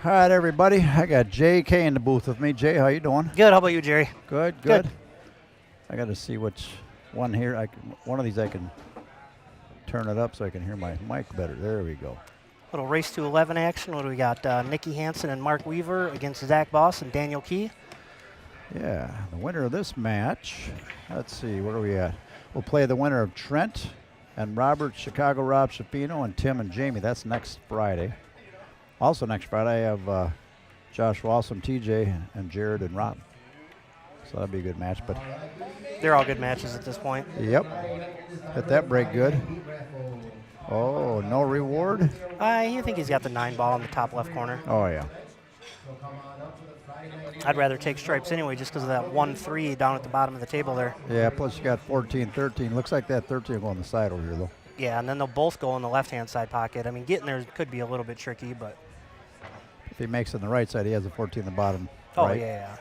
All right, everybody. I got JK in the booth with me. Jay, how you doing? Good. How about you, Jerry? Good. I got to see which one here. One of these I can turn it up so I can hear my mic better. There we go. Little race to 11 action. What do we got? Nikki Hansen and Mark Weaver against Zach Boss and Daniel Key. Yeah, the winner of this match. Let's see, where are we at? We'll play the winner of Trent and Robert, Chicago Rob Shafino, and Tim and Jamie. That's next Friday. Also next Friday, I have Josh Walsam, TJ, and Jared and Rob. So that'll be a good match. But they're all good matches at this point. Yep. Hit that break good. Oh, no reward? I think he's got the 9 ball in the top left corner. Oh, yeah. I'd rather take stripes anyway just because of that 1-3 down at the bottom of the table there. Yeah, plus you got 14-13. Looks like that 13 will go on the side over here, though. Yeah, and then they'll both go in the left-hand side pocket. I mean, getting there could be a little bit tricky, but... If he makes it on the right side, he has a 14 in the bottom. Oh, right? yeah.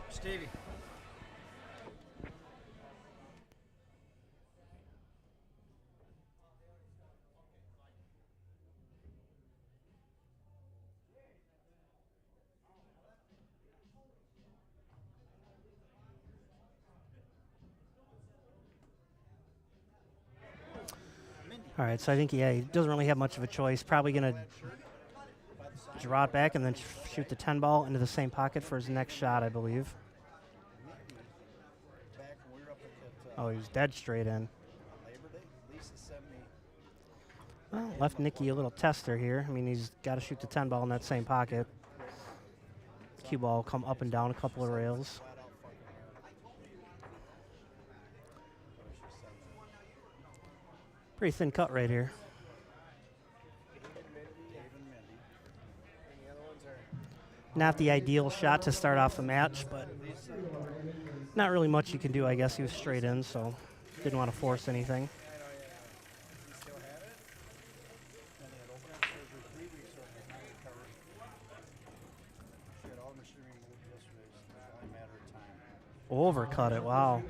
Stevie. All right, so I think, he doesn't really have much of a choice. Probably going to draw it back and then shoot the 10 ball into the same pocket for his next shot, I believe. Oh, he was dead straight in. Well, left Nicky a little tester here. I mean, he's got to shoot the 10 ball in that same pocket. Cue ball will come up and down a couple of rails. Pretty thin cut right here. Not the ideal shot to start off the match, but not really much you can do, I guess. He was straight in, so didn't want to force anything. Overcut it, wow.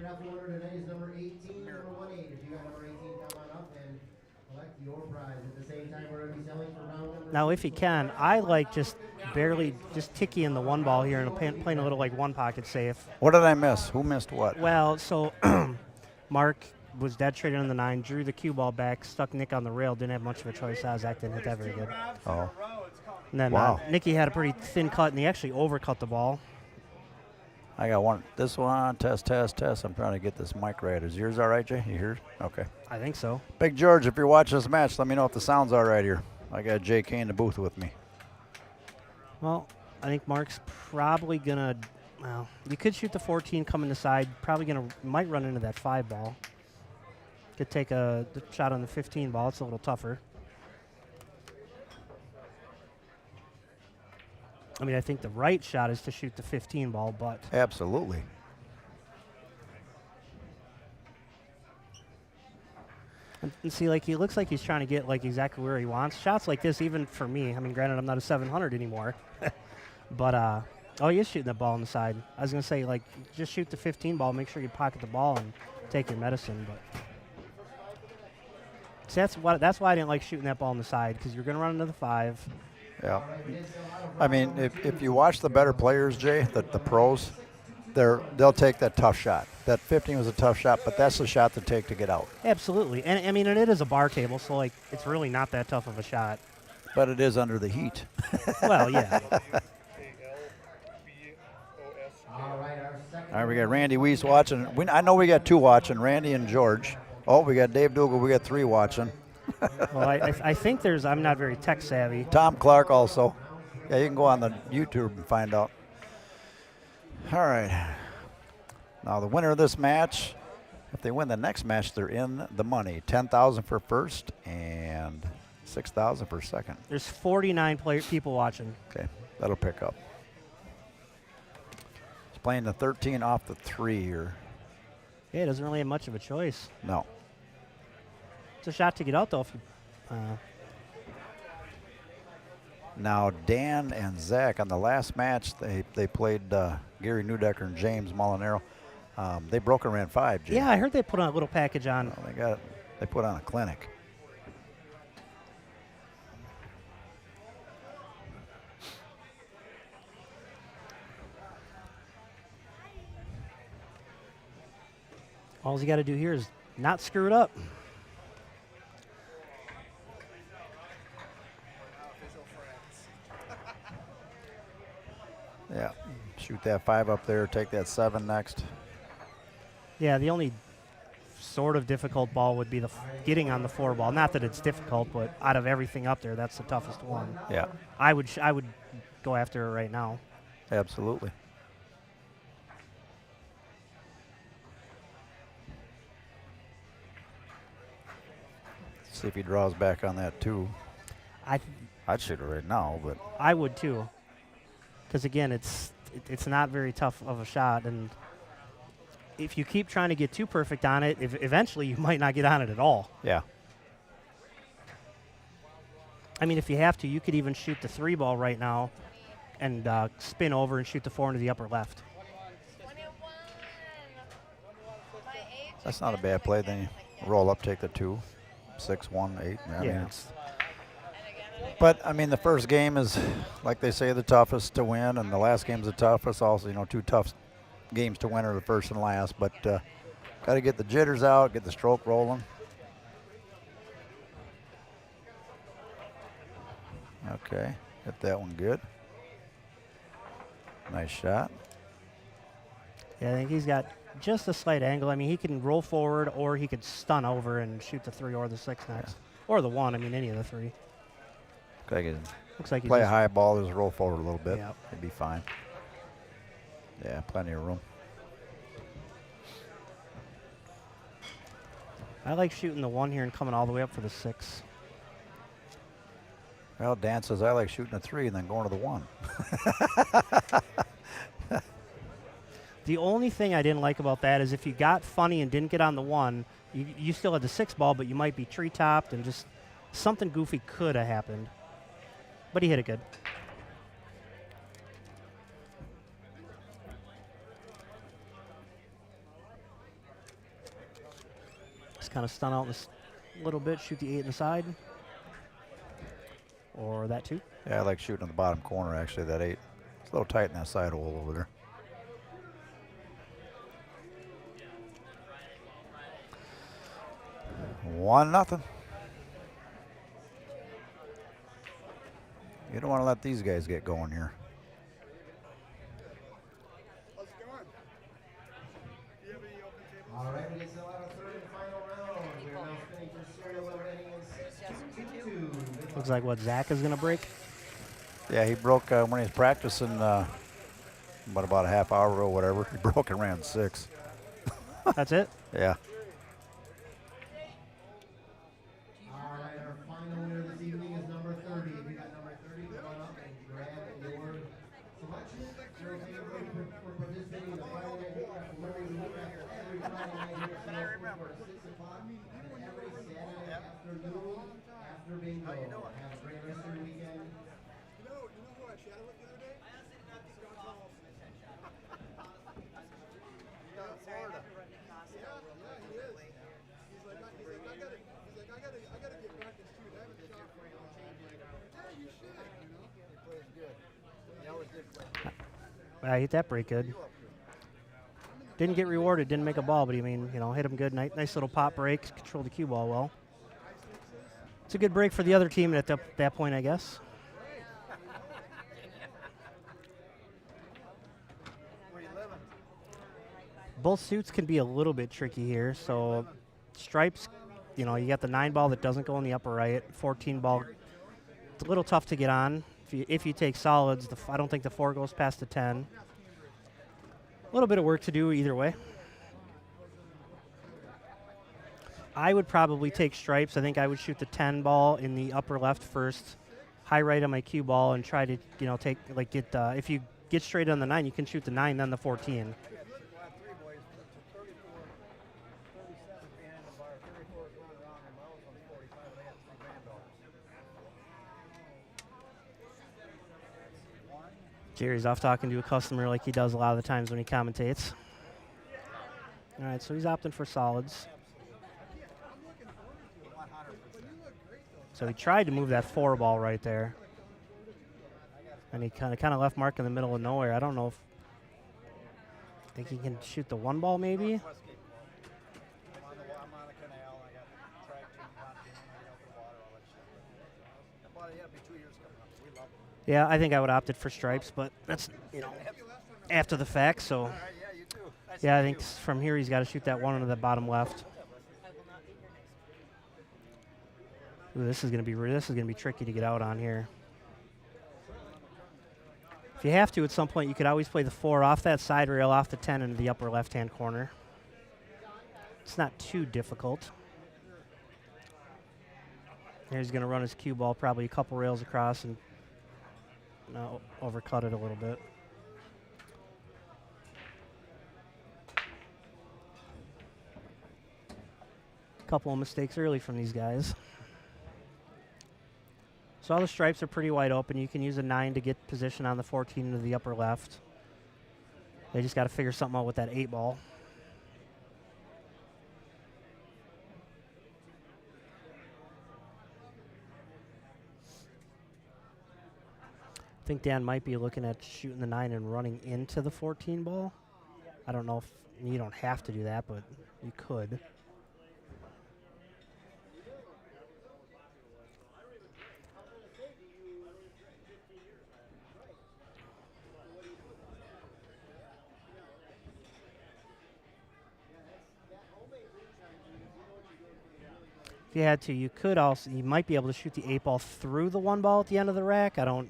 Now, if he can, I like just barely just ticky in the 1 ball here and playing a little like 1 pocket safe. What did I miss? Who missed what? Well, so Mark was dead straight on the 9, drew the cue ball back, stuck Nick on the rail, didn't have much of a choice. Zach didn't hit that very good. Oh. And then Nicky had a pretty thin cut, and he actually overcut the ball. I got one. This one, test. I'm trying to get this mic right. Is yours all right, Jay? You hear? Okay. I think so. Big George, if you're watching this match, let me know if the sound's all right here. I got JK in the booth with me. Well, I think Mark's probably going to, well, you could shoot the 14 coming the side. Probably might run into that 5 ball. Could take the shot on the 15 ball. It's a little tougher. I mean, I think the right shot is to shoot the 15 ball, but. Absolutely. And see, like, he looks like he's trying to get, like, exactly where he wants. Shots like this, even for me, I mean, granted, I'm not a 700 anymore. But, oh, he is shooting the ball on the side. I was going to say, like, just shoot the 15 ball, make sure you pocket the ball and take your medicine. But see, that's why I didn't like shooting that ball on the side, because you're going to run into the 5. Yeah. I mean, if you watch the better players, Jay, the pros, they'll take that tough shot. That 15 was a tough shot, but that's the shot to take to get out. Absolutely. And I mean, and it is a bar table, so like it's really not that tough of a shot. But it is under the heat. Well, yeah. All right, we got Randy Weiss watching. I know we got 2 watching, Randy and George. Oh, we got Dave Dougal. We got 3 watching. Well, I think I'm not very tech savvy. Tom Clark also. Yeah, you can go on the YouTube and find out. All right. Now the winner of this match, if they win the next match, they're in the money. $10,000 for first and $6,000 for second. There's 49 people watching. Okay, that'll pick up. He's playing the 13 off the 3 here. Yeah, it doesn't really have much of a choice. No. It's a shot to get out, though. If you, Now, Dan and Zach, on the last match, they played Gary Newdecker and James Molinaro. They broke and ran 5, Jay. Yeah, I heard they put on a little package on. Well, they put on a clinic. All you got to do here is not screw it up. Yeah, shoot that 5 up there, take that 7 next. Yeah, the only sort of difficult ball would be getting on the 4 ball. Not that it's difficult, but out of everything up there, that's the toughest one. Yeah. I would go after it right now. Absolutely. See if he draws back on that too. I'd shoot it right now, but I would too. Because again, it's not very tough of a shot, and if you keep trying to get too perfect on it, eventually you might not get on it at all. yeah. I mean, if you have to, you could even shoot the 3 ball right now and spin over and shoot the 4 into the upper left. That's not a bad play. Then you roll up, take the 2, 6, 1, 8. I mean, it's. But I mean, the first game is, like they say, the toughest to win, and the last game's the toughest. Also, 2 tough games to win are the first and last. But got to get the jitters out, get the stroke rolling. Okay, hit that one good. Nice shot. Yeah, I think he's got just a slight angle. I mean, he can roll forward, or he could stun over and shoot the 3 or the 6 next. Yeah. Or the 1, I mean, any of the 3. Looks like play a high ball, just roll forward a little bit. Yep. It'd be fine. Yeah, plenty of room. I like shooting the 1 here and coming all the way up for the 6. Well, Dan says I like shooting a 3 and then going to the 1. The only thing I didn't like about that is if you got funny and didn't get on the 1, you still had the 6 ball, but you might be tree-topped and just something goofy could have happened. But he hit it good. Just kind of stun out this little bit, shoot the 8 in the side. Or that 2. Yeah, I like shooting in the bottom corner, actually, that 8. It's a little tight in that side hole over there. One nothing. You don't want to let these guys get going here. All right, we get to our third and final round. We're now spinning for serial number ending in 622. Looks like what Zach is going to break. Yeah, he broke when he was practicing about a half hour ago, whatever. He broke and ran 6. That's it? Yeah. All right, our final winner this evening is number 30. If you got number 30, come on up and grab your selection. Thank you everybody for participating in the Friday Night Hoop Raffle. Remember, we hoop raffle every Friday night here at CRs Sportsbar at 6 o'clock, and every Saturday afternoon after bingo. Have a great rest of your weekend. You know who I chatted with the other day? Scott. Florida. Yeah, he is. He's like, I gotta get practice too. I haven't shot for a long time. Yeah, you should. He plays good. He always did play. I hit that break good. Didn't get rewarded, didn't make a ball, but hit him good. Nice little pop break, controlled the cue ball well. It's a good break for the other team at that point, I guess. Both suits can be a little bit tricky here. So stripes, you got the 9 ball that doesn't go in the upper right, 14 ball. It's a little tough to get on. If you take solids, I don't think the 4 goes past the 10. A little bit of work to do either way. I would probably take stripes. I think I would shoot the 10 ball in the upper left first, high right on my cue ball, and try to if you get straight on the 9, you can shoot the 9, then the 14. Jerry's off talking to a customer like he does a lot of the times when he commentates. All right, so he's opting for solids. So he tried to move that 4 ball right there. And he kind of left Mark in the middle of nowhere. I don't know if... I think he can shoot the 1 ball maybe? Yeah, I think I would have opted for stripes, but that's, after the fact. So, yeah, I think from here he's got to shoot that one into the bottom left. Ooh, this is gonna be tricky to get out on here. If you have to, at some point, you could always play the 4 off that side rail, off the 10 into the upper left-hand corner. It's not too difficult. Here he's gonna run his cue ball probably a couple rails across and overcut it a little bit. Couple of mistakes early from these guys. So all the stripes are pretty wide open. You can use a 9 to get position on the 14 into the upper left. They just got to figure something out with that 8 ball. I think Dan might be looking at shooting the 9 and running into the 14 ball. I don't know if you don't have to do that, but you could. If you had to, you might be able to shoot the 8 ball through the 1 ball at the end of the rack. I don't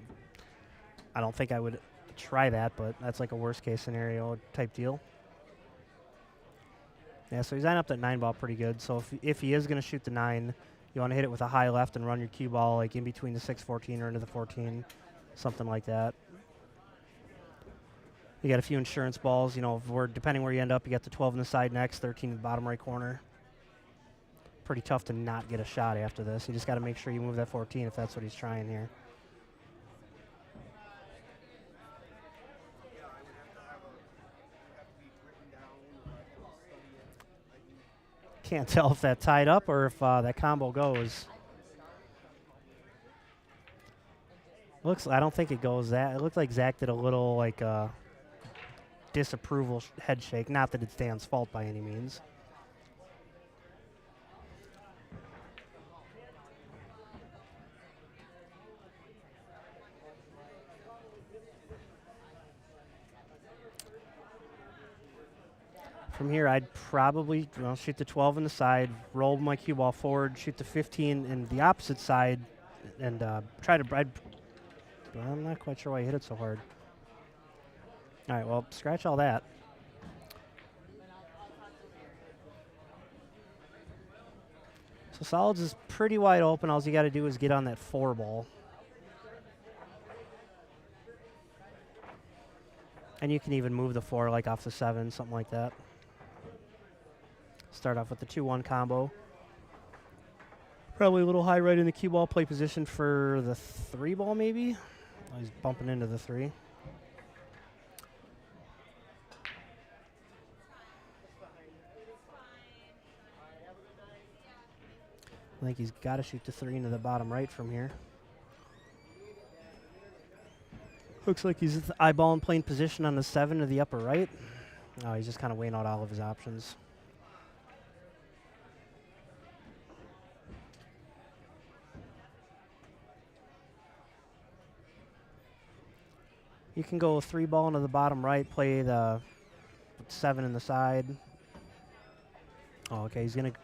think I would try that, but that's like a worst case scenario type deal. Yeah, so he's lining up that 9 ball pretty good. So if he is going to shoot the 9, you want to hit it with a high left and run your cue ball like in between the 6-14 or into the 14, something like that. You got a few insurance balls, depending where you end up, you got the 12 in the side next, 13 in the bottom right corner. Pretty tough to not get a shot after this. You just got to make sure you move that 14 if that's what he's trying here. Can't tell if that tied up or if that combo goes. I don't think it goes that. It looked like Zach did a little disapproval head shake. Not that it's Dan's fault by any means. From here, I'd probably shoot the 12 in the side, roll my cue ball forward, shoot the 15 in the opposite side, and try to. I'm not quite sure why he hit it so hard. All right, well, scratch all that. So solids is pretty wide open. All you got to do is get on that 4 ball. And you can even move the 4 like off the 7, something like that. Start off with the 2-1 combo. Probably a little high right in the cue ball play position for the 3 ball maybe. Oh, he's bumping into the 3. I think he's got to shoot the 3 into the bottom right from here. Looks like he's eyeballing playing position on the 7 to the upper right. Oh, he's just kind of weighing out all of his options. You can go 3 ball into the bottom right, play the 7 in the side. Oh, okay, he's going to...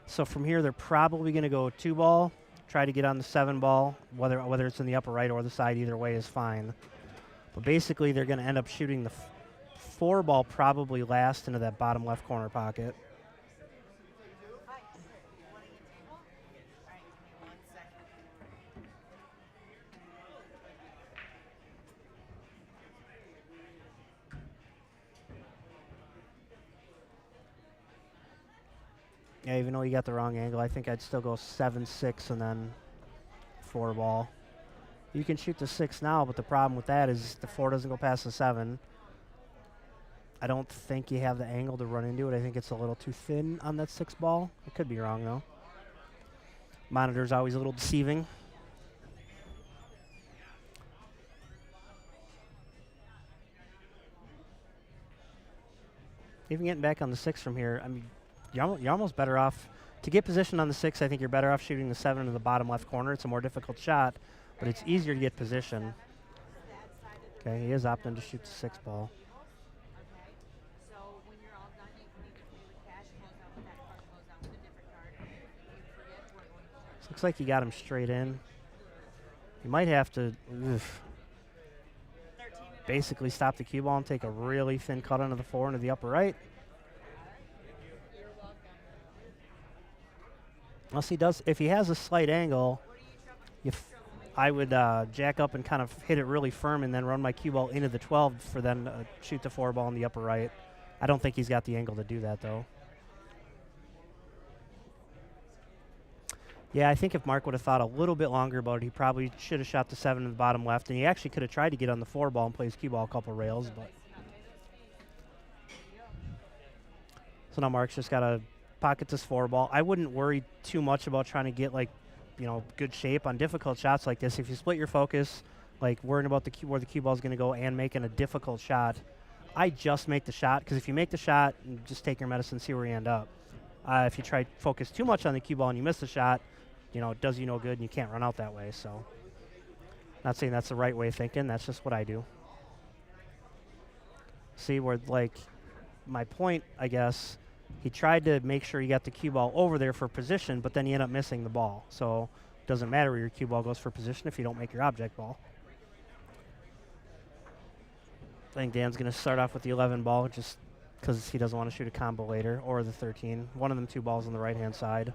So from here, they're probably going to go 2 ball, try to get on the 7 ball, whether it's in the upper right or the side, either way is fine. But basically, they're going to end up shooting the 4 ball probably last into that bottom left corner pocket. Yeah, even though you got the wrong angle, I think I'd still go 7-6 and then 4 ball. You can shoot the 6 now, but the problem with that is the 4 doesn't go past the 7. I don't think you have the angle to run into it. I think it's a little too thin on that 6 ball. I could be wrong, though. Monitor's always a little deceiving. Even getting back on the 6 from here, I mean, you're almost better off. To get position on the 6, I think you're better off shooting the 7 in the bottom left corner. It's a more difficult shot, but it's easier to get position. Okay, he is opting to shoot the 6 ball. Looks like you got him straight in. You might have to basically stop the cue ball and take a really thin cut onto the 4 into the upper right. Unless he does, if he has a slight angle, I would jack up and kind of hit it really firm and then run my cue ball into the 12 for then shoot the 4 ball in the upper right. I don't think he's got the angle to do that though. Yeah, I think if Mark would have thought a little bit longer about it, he probably should have shot the 7 in the bottom left, and he actually could have tried to get on the 4 ball and play his cue ball a couple rails, but. So now Mark's just got to pocket this 4 ball. I wouldn't worry too much about trying to get, like, good shape on difficult shots like this. If you split your focus, like worrying about where the cue ball is going to go and making a difficult shot, I just make the shot, because if you make the shot, just take your medicine, see where you end up. If you try to focus too much on the cue ball and you miss the shot, it does you no good and you can't run out that way. So, not saying that's the right way of thinking. That's just what I do. See where, like, my point, I guess, he tried to make sure he got the cue ball over there for position, but then he ended up missing the ball. So, it doesn't matter where your cue ball goes for position if you don't make your object ball. I think Dan's going to start off with the 11 ball just because he doesn't want to shoot a combo later, or the 13. One of them 2 balls on the right-hand side.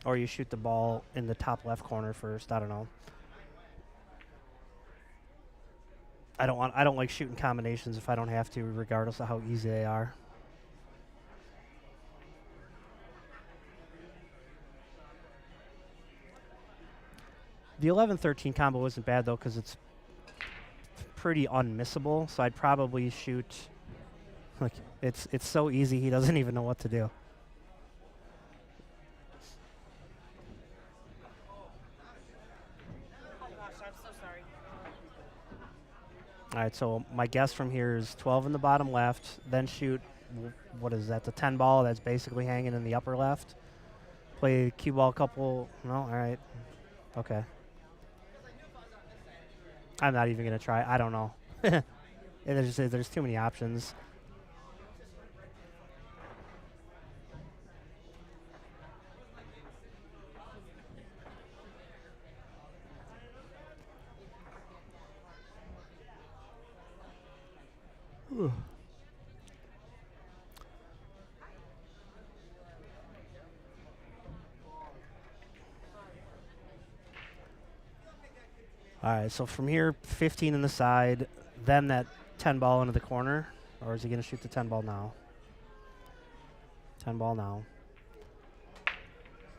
Or you shoot the ball in the top left corner first. I don't know. I don't like shooting combinations if I don't have to, regardless of how easy they are. The 11-13 combo isn't bad though, because it's pretty unmissable. So I'd probably shoot. Like, it's so easy he doesn't even know what to do. All right, so my guess from here is 12 in the bottom left, then shoot, what is that, the 10 ball that's basically hanging in the upper left. Play cue ball couple, no, all right, okay. I'm not even going to try, I don't know. There's too many options. All right, so from here, 15 in the side, then that 10 ball into the corner, or is he going to shoot the 10 ball now? 10 ball now.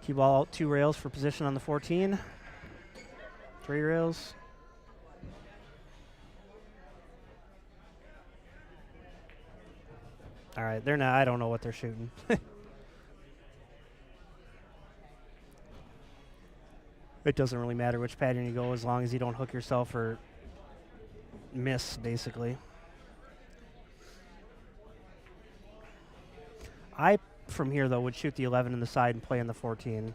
Cue ball out 2 rails for position on the 14. 3 rails. All right, they're not, I don't know what they're shooting. It doesn't really matter which pattern you go as long as you don't hook yourself or miss, basically. I, from here, though, would shoot the 11 in the side and play in the 14.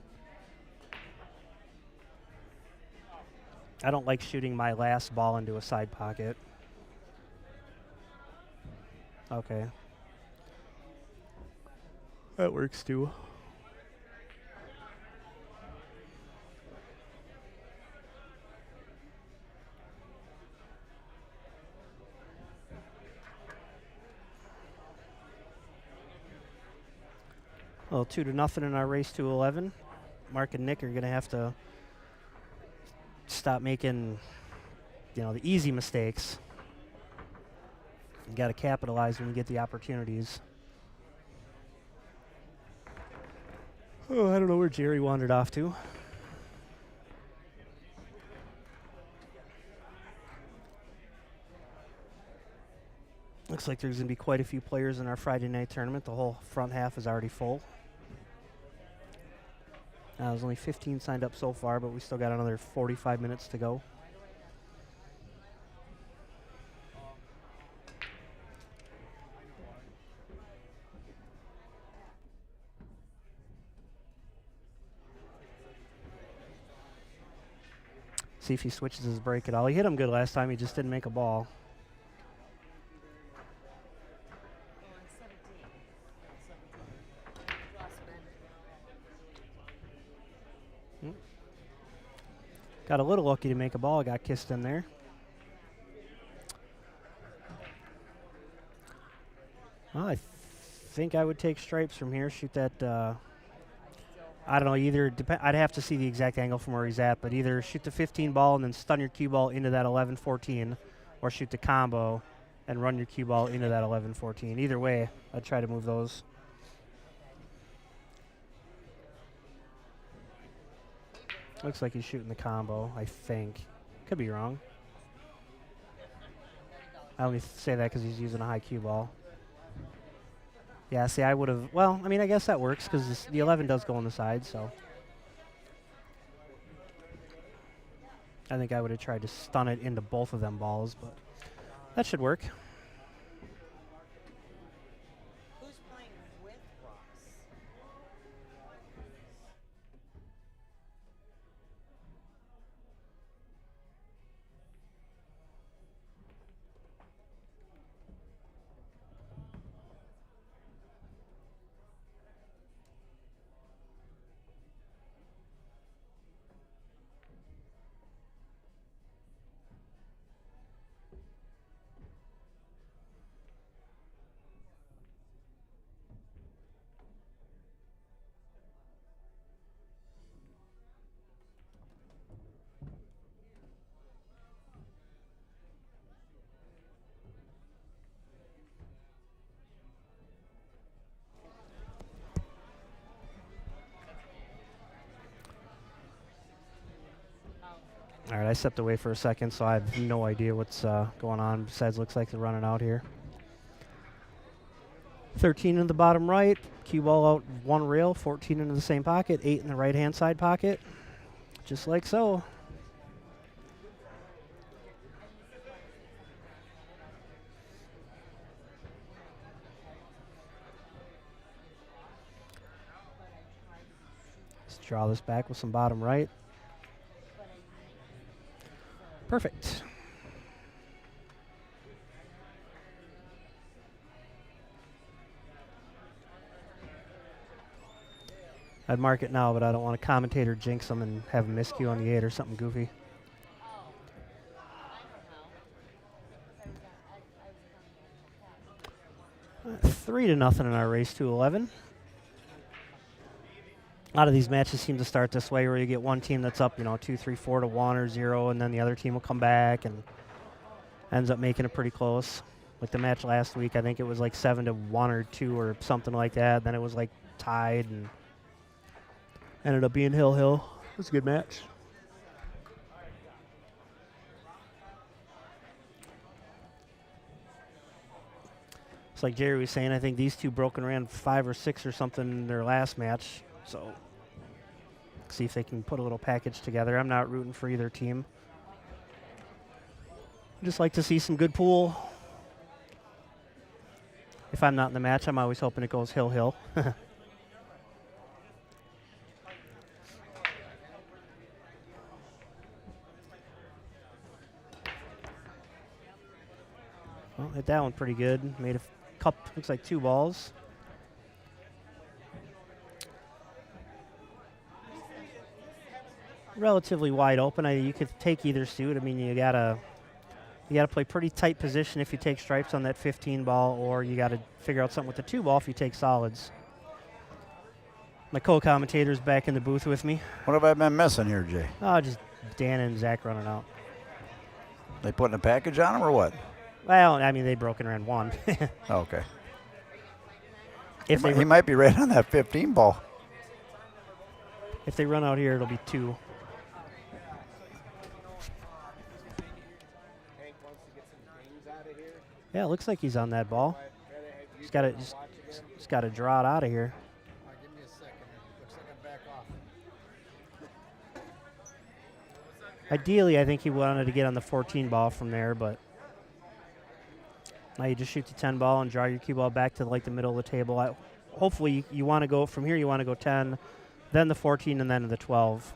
I don't like shooting my last ball into a side pocket. Okay. That works, too. Well, 2-0 in our race to 11. Mark and Nick are going to have to stop making, the easy mistakes. You got to capitalize when you get the opportunities. Oh, I don't know where Jerry wandered off to. Looks like there's going to be quite a few players in our Friday night tournament. The whole front half is already full. There's only 15 signed up so far, but we still got another 45 minutes to go. See if he switches his break at all. He hit him good last time. He just didn't make a ball. Got a little lucky to make a ball. Got kissed in there. Well, I think I would take stripes from here. Shoot that. I don't know. Either I'd have to see the exact angle from where he's at, but either shoot the 15 ball and then stun your cue ball into that 11-14, or shoot the combo and run your cue ball into that 11-14. Either way, I'd try to move those. Looks like he's shooting the combo, I think. Could be wrong. I only say that because he's using a high cue ball. Yeah, see, I would have... Well, I mean, I guess that works because the 11 does go on the side, so... I think I would have tried to stun it into both of them balls, but that should work. Who's playing with Ross? All right, I stepped away for a second, so I have no idea what's going on. Besides, looks like they're running out here. 13 in the bottom right. Cue ball out one rail, 14 into the same pocket, 8 in the right-hand side pocket. Just like so. Let's draw this back with some bottom right. Perfect. I'd mark it now, but I don't want a commentator jinx them and have a miscue on the 8 or something goofy. 3-0 in our race to 11. A lot of these matches seem to start this way, where you get one team that's up, 2, 3, 4 to 1 or 0, and then the other team will come back and ends up making it pretty close. Like the match last week, I think it was like 7-1 or 2 or something like that. Then it was like tied and ended up being Hill. It was a good match. It's like Jerry was saying, I think these two broke and ran 5 or 6 or something in their last match. So see if they can put a little package together. I'm not rooting for either team. I just like to see some good pool. If I'm not in the match, I'm always hoping it goes Hill. Well, hit that one pretty good. Made a cup, looks like 2 balls. Relatively wide open. You could take either suit. I mean, you gotta play pretty tight position if you take stripes on that 15 ball, or you gotta figure out something with the 2 ball if you take solids. My co-commentator's back in the booth with me. What have I been missing here, Jay? Oh, just Dan and Zach running out. They putting a package on them or what? Well, I mean, they broke and ran 1. Okay. If He might be right on that 15 ball. If they run out here, it'll be 2. Yeah, it looks like he's on that ball. He's got to draw it out of here. Give me a second. Looks like I'm back off. Ideally, I think he wanted to get on the 14 ball from there, but now you just shoot the 10 ball and draw your cue ball back to like the middle of the table. Hopefully, you want to go from here. You want to go 10, then the 14, and then the 12.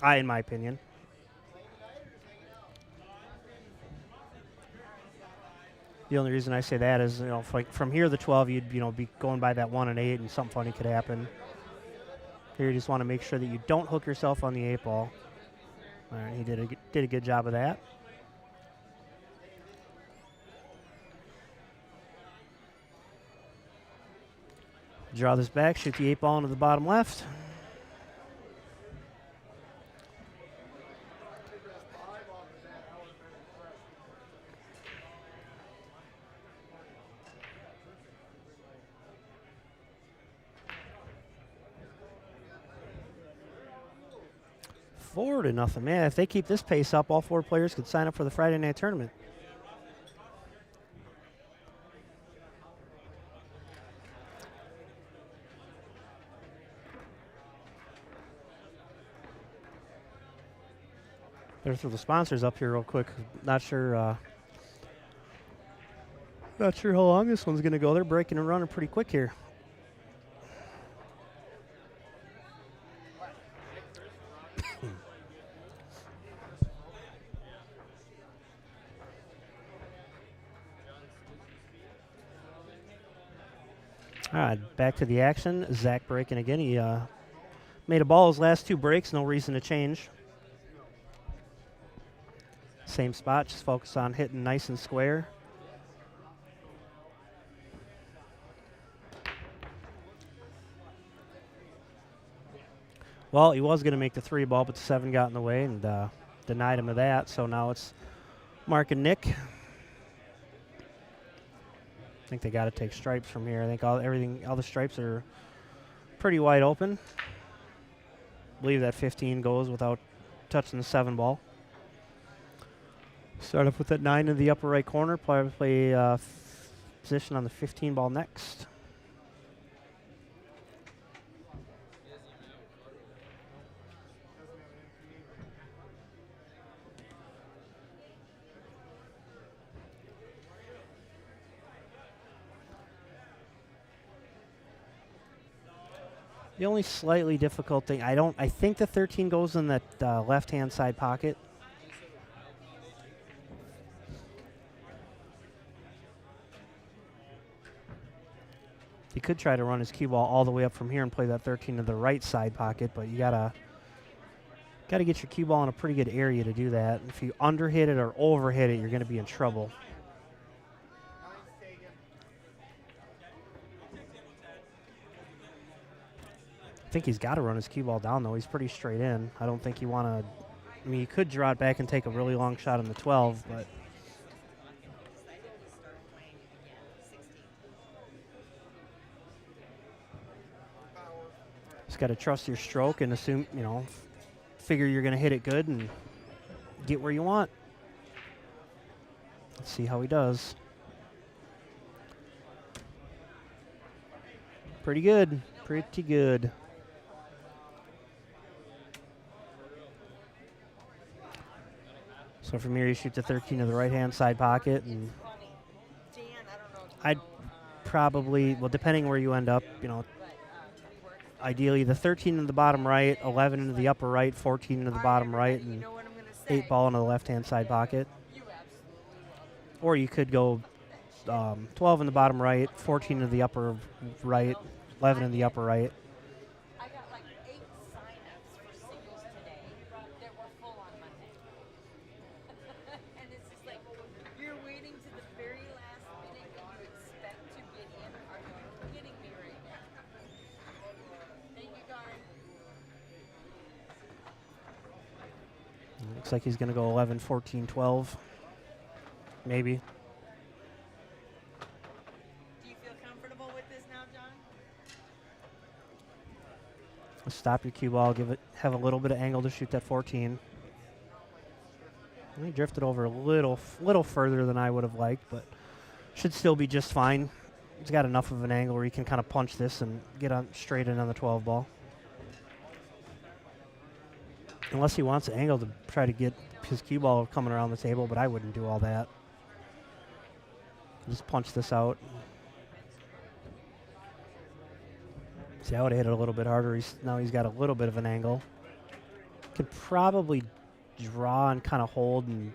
In my opinion. The only reason I say that is, if, like from here to the 12, you'd be going by that 1 and 8, and something funny could happen. Here, you just want to make sure that you don't hook yourself on the 8 ball. All right, he did a good job of that. Draw this back, shoot the 8 ball into the bottom left. Four to nothing, man. If they keep this pace up, all 4 players could sign up for the Friday night tournament. Better throw the sponsors up here real quick. Not sure how long this one's going to go. They're breaking and running pretty quick here. All right, back to the action. Zach breaking again. He made a ball his last 2 breaks. No reason to change. Same spot, just focus on hitting nice and square. Well, he was going to make the 3 ball, but the 7 got in the way and denied him of that. So now it's Mark and Nick. I think they got to take stripes from here. I think all the stripes are pretty wide open. I believe that 15 goes without touching the 7 ball. Start off with that 9 in the upper right corner. Play position on the 15 ball next. The only slightly difficult thing, I think the 13 goes in that left-hand side pocket. He could try to run his cue ball all the way up from here and play that 13 to the right side pocket, but you gotta get your cue ball in a pretty good area to do that. If you underhit it or overhit it, you're gonna be in trouble. I think he's got to run his cue ball down, though. He's pretty straight in. I don't think you want to. I mean, you could draw it back and take a really long shot on the 12, but. Just got to trust your stroke and assume, figure you're going to hit it good and get where you want. Let's see how he does. Pretty good. Pretty good. So from here, you shoot the 13 to the right-hand side pocket, and I'd probably, depending where you end up, ideally the 13 in the bottom right, 11 into the upper right, 14 into the bottom right, and 8 ball into the left-hand side pocket. Or you could go 12 in the bottom right, 14 in the upper right, 11 in the upper right. I got like 8 sign-ups for singles today that were full on Monday. And it's just like, you're waiting to the very last minute and you expect to get in. Are you kidding me right now? Thank you, Karen. Looks like he's going to go 11, 14, 12. Maybe. Do you feel comfortable with this now, John? Stop your cue ball, have a little bit of angle to shoot that 14. He drifted over a little further than I would have liked, but should still be just fine. He's got enough of an angle where he can kind of punch this and get on straight in on the 12 ball. Unless he wants an angle to try to get his cue ball coming around the table, but I wouldn't do all that. Just punch this out. See, I would have hit it a little bit harder. Now he's got a little bit of an angle. Could probably draw and kind of hold and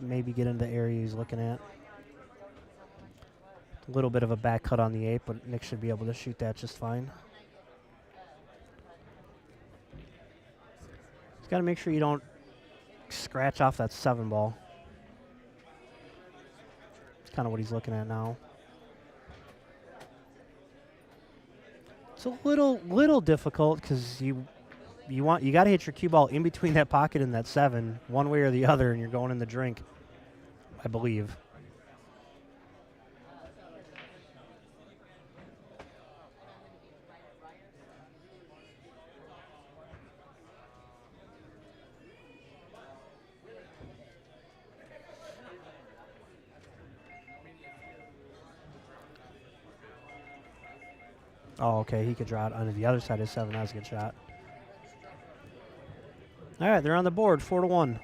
maybe get into the area he's looking at. A little bit of a back cut on the 8, but Nick should be able to shoot that just fine. Just got to make sure you don't scratch off that 7 ball. That's kind of what he's looking at now. It's a little difficult because you got to hit your cue ball in between that pocket and that 7, one way or the other, and you're going in the drink, I believe. Oh, okay, he could draw it on the other side of 7. That was a good shot. All right, they're on the board, 4-1.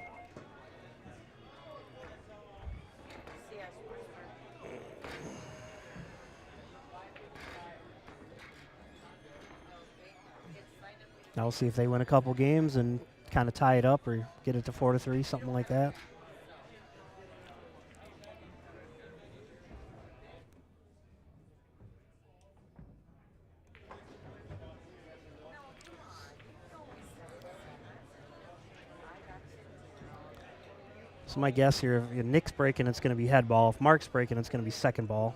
Now we'll see if they win a couple games and kind of tie it up or get it to 4-3, something like that. So my guess here, if Nick's breaking, it's going to be head ball. If Mark's breaking, it's going to be second ball.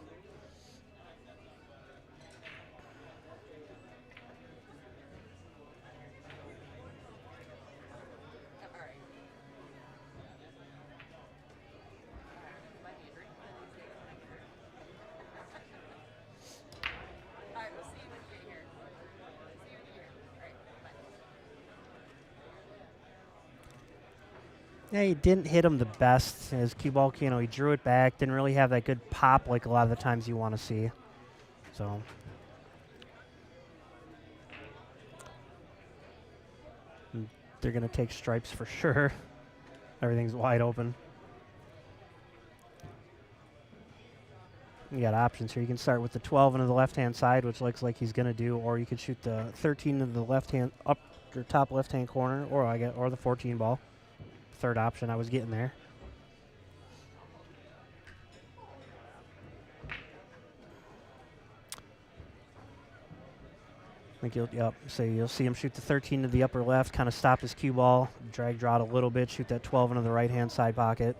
Yeah, he didn't hit him the best. His cue ball, he drew it back. Didn't really have that good pop like a lot of the times you want to see. So they're going to take stripes for sure. Everything's wide open. You got options here. You can start with the 12 into the left-hand side, which looks like he's going to do, or you could shoot the 13 into the left-hand, up your top left-hand corner, or the 14 ball. Third option, I was getting there. I think you'll see him shoot the 13 to the upper left, kind of stop his cue ball, drag draw it a little bit, shoot that 12 into the right-hand side pocket.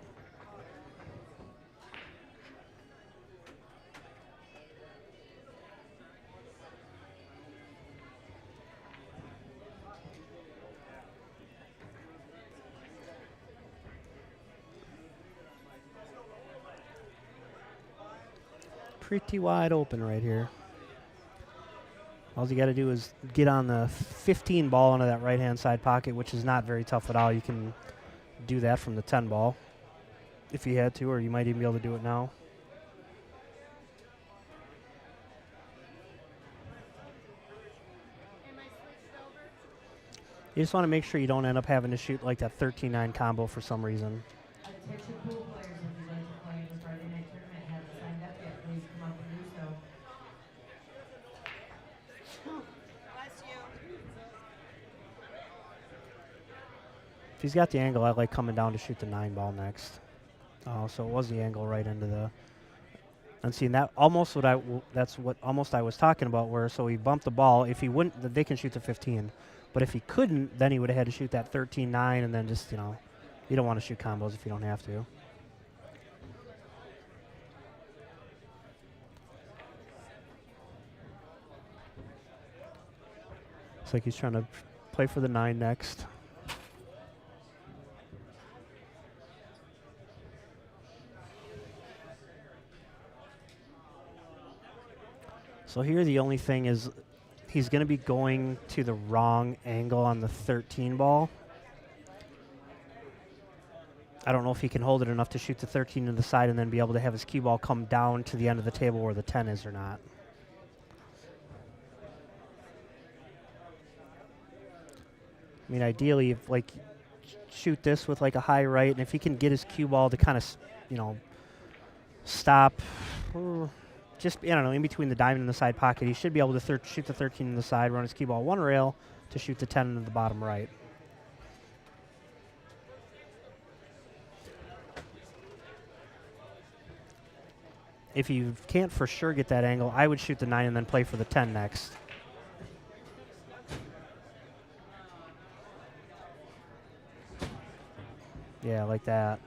Pretty wide open right here. All you got to do is get on the 15 ball into that right-hand side pocket, which is not very tough at all. You can do that from the 10 ball if you had to, or you might even be able to do it now. You just want to make sure you don't end up having to shoot like that 13-9 combo for some reason. Attention pool players, if you'd like to play in the Friday night tournament, haven't signed up yet, please come up and do so. Bless you. If he's got the angle, I like coming down to shoot the 9 ball next. So it was the angle right into the. And seeing that almost that's what I was talking about. Where so he bumped the ball. If he wouldn't, they can shoot the 15. But if he couldn't, then he would have had to shoot that 13-9, and then just you don't want to shoot combos if you don't have to. Looks like he's trying to play for the 9 next. So here the only thing is he's going to be going to the wrong angle on the 13 ball. I don't know if he can hold it enough to shoot the 13 to the side and then be able to have his cue ball come down to the end of the table where the 10 is or not. I mean, ideally, if shoot this with like a high right, and if he can get his cue ball to kind of, stop, just in between the diamond and the side pocket, he should be able to shoot the 13 in the side, run his cue ball one rail to shoot the 10 into the bottom right. if you can't for sure get that angle, I would shoot the 9 and then play for the 10 next. Yeah, like that.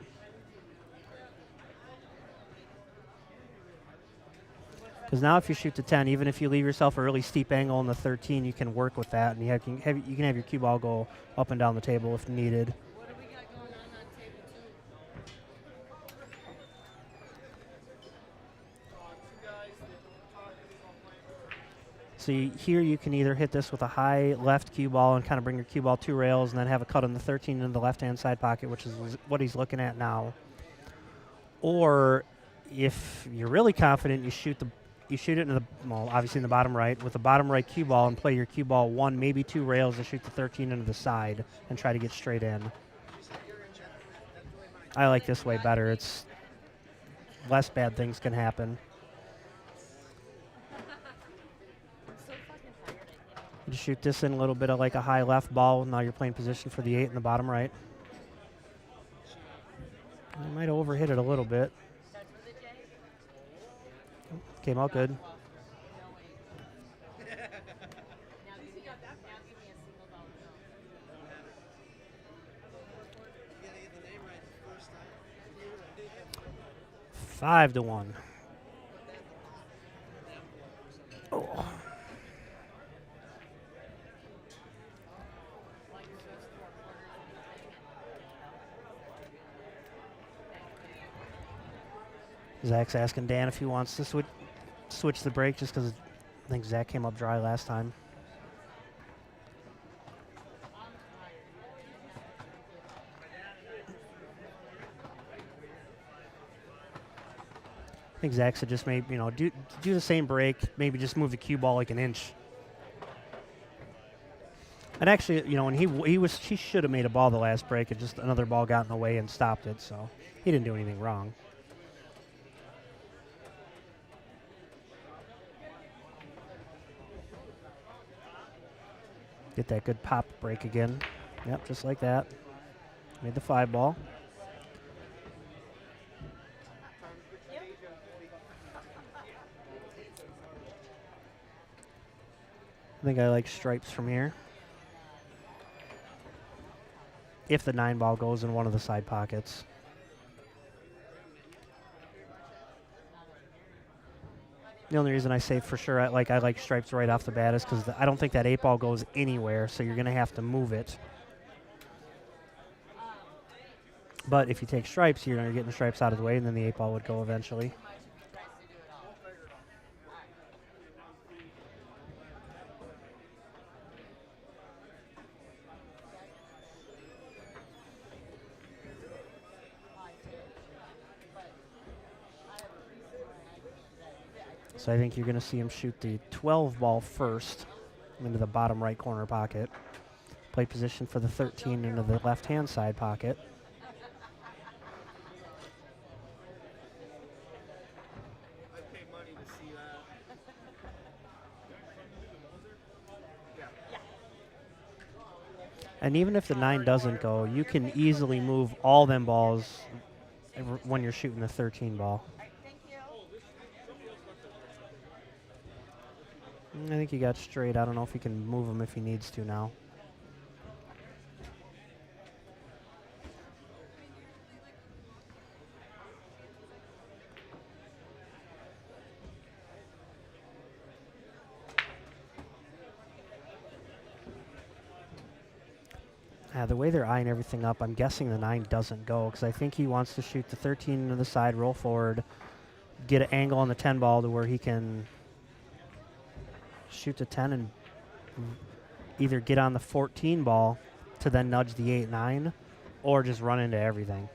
Because now if you shoot the 10, even if you leave yourself a really steep angle on the 13, you can work with that, and you can have your cue ball go up and down the table if needed. What do we got going on table 2? So here you can either hit this with a high left cue ball and kind of bring your cue ball 2 rails and then have a cut on the 13 in the left-hand side pocket, which is what he's looking at now. Or if you're really confident, you shoot it in the, well, obviously in the bottom right with the bottom right cue ball and play your cue ball 1, maybe 2 rails and shoot the 13 into the side and try to get straight in. I like this way better. It's less bad things can happen. You shoot this in a little bit of like a high left ball. Now you're playing position for the 8 in the bottom right. You might overhit it a little bit. Came out good. Five to 1. Oh. Zach's asking Dan if he wants to switch the break just because I think Zach came up dry last time. I think Zach said just maybe, do the same break, maybe just move the cue ball like an inch. And actually, when he should have made a ball the last break, and just another ball got in the way and stopped it, so he didn't do anything wrong. Get that good pop break again. Yep, just like that. Made the 5 ball. I think I like stripes from here. If the 9 ball goes in one of the side pockets. The only reason I say for sure I like stripes right off the bat is because I don't think that 8 ball goes anywhere, so you're going to have to move it. But if you take stripes, you're getting the stripes out of the way, and then the 8 ball would go eventually. So I think you're going to see him shoot the 12 ball first into the bottom right corner pocket. Play position for the 13 into the left-hand side pocket. And even if the 9 doesn't go, you can easily move all them balls when you're shooting the 13 ball. I think he got straight. I don't know if he can move him if he needs to now. The way they're eyeing everything up, I'm guessing the 9 doesn't go because I think he wants to shoot the 13 into the side, roll forward, get an angle on the 10 ball to where he can shoot the 10 and either get on the 14 ball to then nudge the 8-9 or just run into everything.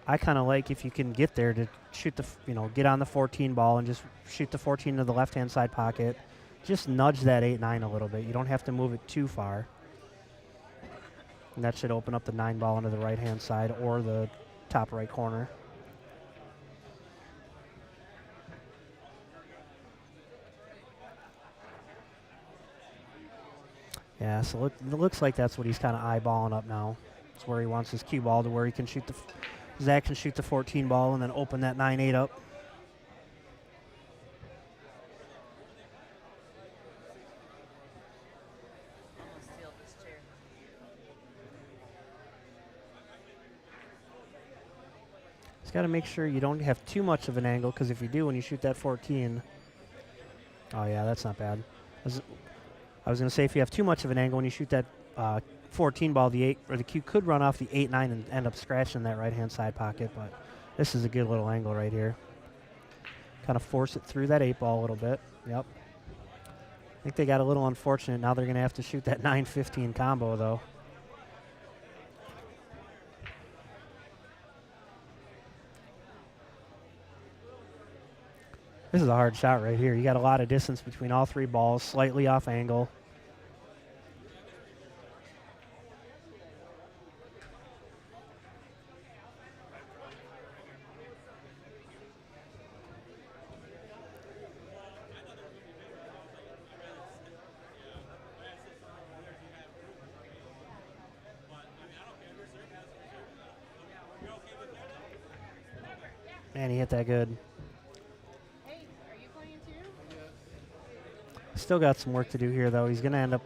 I kind of like if you can get there to shoot the, get on the 14 ball and just shoot the 14 to the left-hand side pocket. Just nudge that 8-9 a little bit. You don't have to move it too far. And that should open up the 9 ball into the right-hand side or the top right corner. Yeah, so it looks like that's what he's kind of eyeballing up now. It's where he wants his cue ball to where he can shoot the Zach can shoot the 14 ball and then open that 9-8 up. Almost steal this chair. Just got to make sure you don't have too much of an angle, because if you do, when you shoot that 14, oh yeah, that's not bad. I was going to say, if you have too much of an angle when you shoot that 14 ball, the 8 or the cue could run off the 8-9 and end up scratching that right-hand side pocket. But this is a good little angle right here. Kind of force it through that 8 ball a little bit. Yep. I think they got a little unfortunate. Now they're going to have to shoot that 9-15 combo, though. This is a hard shot right here. You got a lot of distance between all 3 balls, slightly off angle. Man, he hit that good. Hey, are you playing too? Still got some work to do here, though. He's going to end up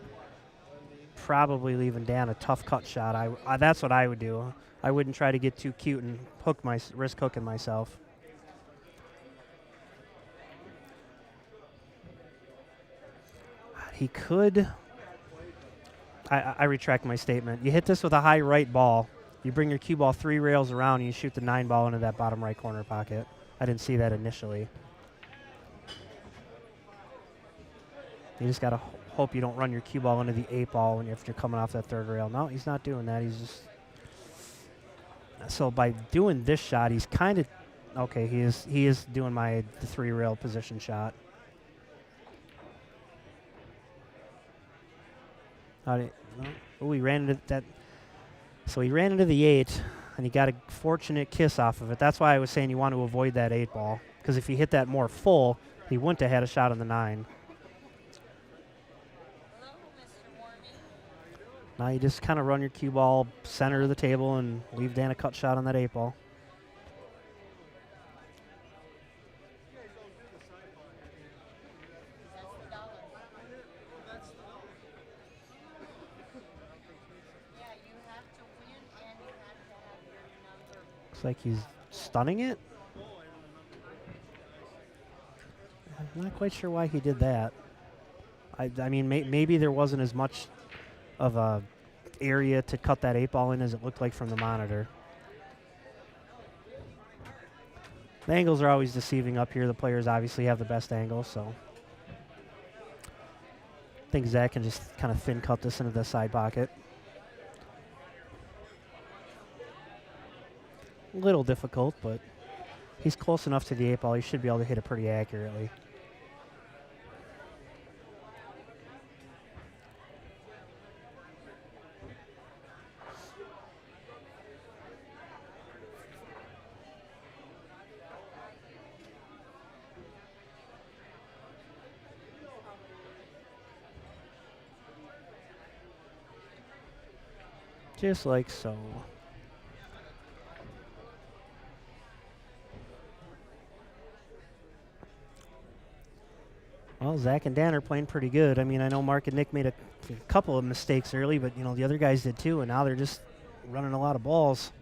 probably leaving Dan a tough cut shot. That's what I would do. I wouldn't try to get too cute and risk hooking myself. He could. I retract my statement. You hit this with a high right ball. You bring your cue ball 3 rails around, and you shoot the 9 ball into that bottom right corner pocket. I didn't see that initially. You just got to hope you don't run your cue ball into the 8 ball if you're coming off that 3rd rail. No, he's not doing that. He's just... So by doing this shot, he's kind of... Okay, he is doing the 3 rail position shot. Oh, he ran into that... So he ran into the 8, and he got a fortunate kiss off of it. That's why I was saying you want to avoid that 8 ball, because if he hit that more full, he wouldn't have had a shot on the 9. Hello, Mr. Warmy. Now you just kind of run your cue ball center of the table and leave Dan a cut shot on that 8 ball. That's the dollar. Yeah, you have to win and you have to have your number. Looks like he's stunning it. I'm not quite sure why he did that. I mean, maybe there wasn't as much of a area to cut that 8 ball in as it looked like from the monitor. The angles are always deceiving up here. The players obviously have the best angle, so I think Zach can just kind of thin cut this into the side pocket. A little difficult, but he's close enough to the 8 ball. He should be able to hit it pretty accurately. Just like so. Well, Zach and Dan are playing pretty good. I mean, I know Mark and Nick made a couple of mistakes early, but, you know, the other guys did too, and now they're just running a lot of balls.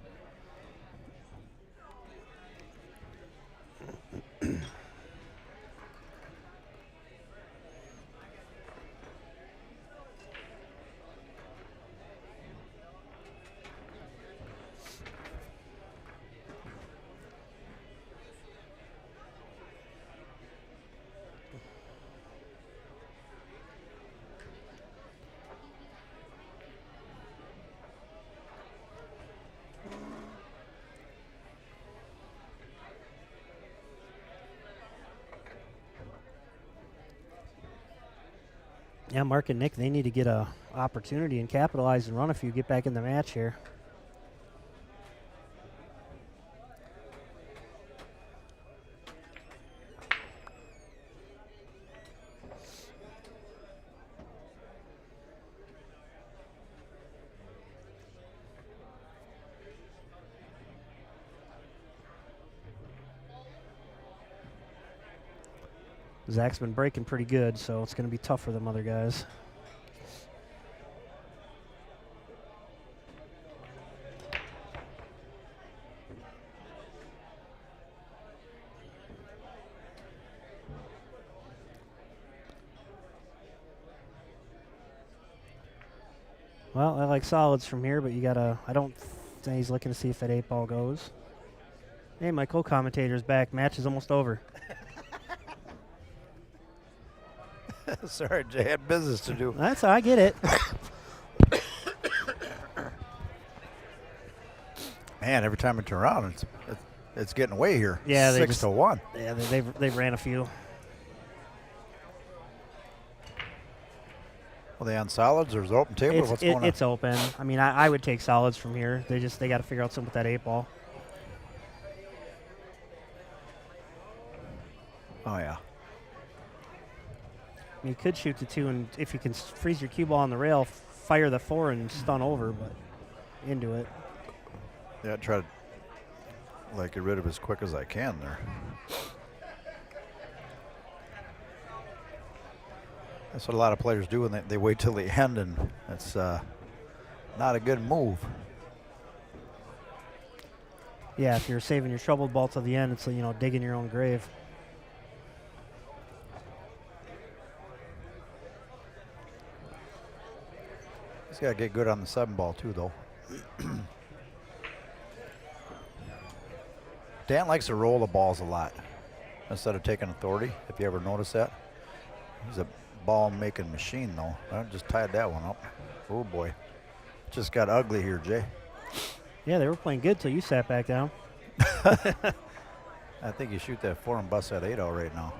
Yeah, Mark and Nick, they need to get a opportunity and capitalize and run a few, get back in the match here. Zach's been breaking pretty good, so it's going to be tough for them other guys. Well, I like solids from here, but you gotta. I don't think he's looking to see if that 8-ball goes. Hey, my co-commentator's back. Match is almost over. Sorry, Jay, had business to do. That's I get it. Man, every time I turn around, it's getting away here. Yeah, 6-1. Yeah, they've ran a few. Are they on solids or is it open table? What's going on? It's open. I mean, I would take solids from here. They got to figure out something with that 8-ball. Oh yeah. I mean, you could shoot the 2, and if you can freeze your cue ball on the rail, fire the 4 and stun over, but into it. Yeah, try to like get rid of it as quick as I can there. That's what a lot of players do, and they wait till the end, and it's not a good move. Yeah, if you're saving your shovel ball to the end, it's digging your own grave. He's got to get good on the 7-ball too, though. Dan likes to roll the balls a lot instead of taking authority, if you ever notice that. He's a ball-making machine, though. I just tied that one up. Oh, boy. Just got ugly here, Jay. Yeah, they were playing good till you sat back down. I think you shoot that 4 and bust that 8 out right now.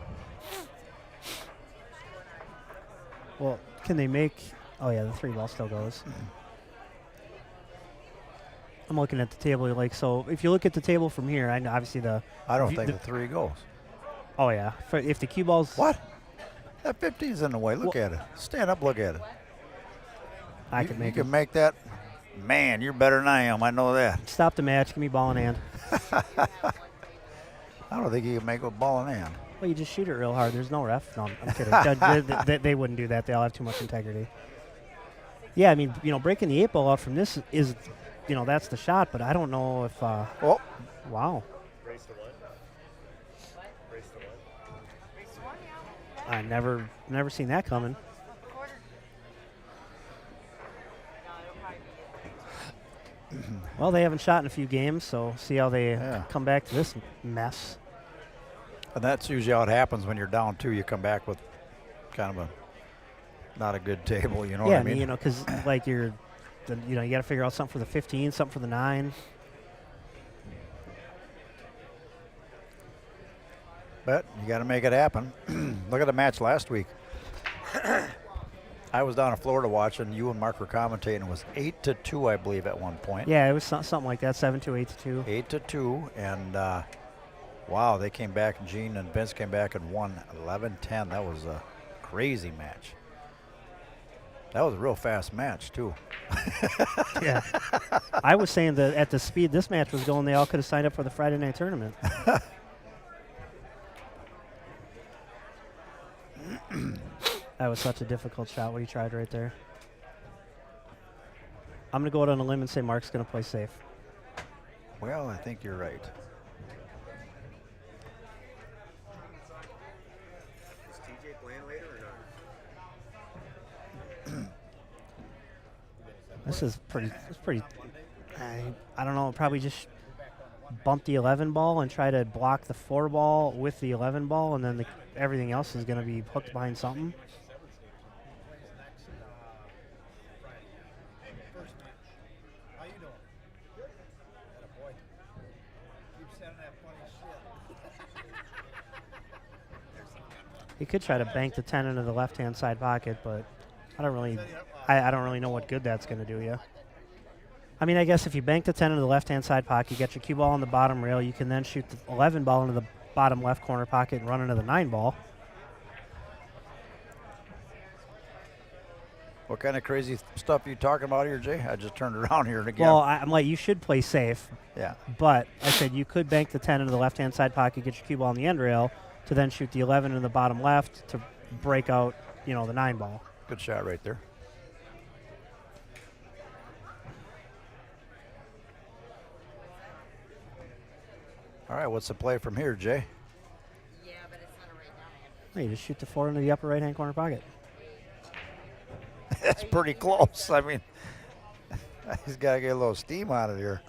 Well, can they make... Oh, yeah, the 3-ball still goes. I'm looking at the table. So if you look at the table from here, I know obviously I don't think the 3 goes. Oh, yeah. If the cue ball's... What? That 15's in the way. Look at it. Stand up, look at it. I can make it. You can make that. Man, you're better than I am. I know that. Stop the match. Give me ball in hand. I don't think you can make a ball in hand. Well, you just shoot it real hard. There's no ref. No, I'm kidding. they wouldn't do that. They all have too much integrity. Yeah, I mean, breaking the 8-ball out from this is, that's the shot. But I don't know if. Oh, wow. Race to what? Race to what? I never seen that coming. Well, they haven't shot in a few games, so see how they come back to this mess. And that's usually how it happens when you're down 2. You come back with kind of not a good table. You know what I mean? Yeah, because like you got to figure out something for the 15, something for the 9. But you got to make it happen. Look at the match last week. I was down in Florida watching. You and Mark were commentating. It was 8-2, I believe, at one point. Yeah, it was something like that, 7-2, 8-2. 8-2, and wow, they came back. Gene and Vince came back and won 11-10. That was a crazy match. That was a real fast match too. Yeah, I was saying that at the speed this match was going, they all could have signed up for the Friday night tournament. That was such a difficult shot what he tried right there. I'm going to go out on a limb and say Mark's going to play safe. Well, I think you're right. Is TJ playing later or not? This is pretty. I don't know. Probably just bump the 11 ball and try to block the 4 ball with the 11 ball, and then everything else is going to be hooked behind something. How you doing? Good. Attaboy. Keep sending that funny shit. He could try to bank the 10 into the left-hand side pocket, but I don't really know what good that's going to do you. I mean, I guess if you bank the 10 into the left-hand side pocket, you get your cue ball on the bottom rail, you can then shoot the 11 ball into the bottom left corner pocket and run into the 9 ball. What kind of crazy stuff are you talking about here, Jay? I just turned around here again. Well, I'm like, you should play safe. Yeah. But I said you could bank the 10 into the left-hand side pocket, get your cue ball on the end rail, to then shoot the 11 in the bottom left to break out, the 9 ball. Good shot right there. All right, what's the play from here, Jay? Yeah, but it's not a right now. Hey, you just shoot the 4 into the upper right-hand corner pocket. That's pretty close. I mean, he's got to get a little steam out of here.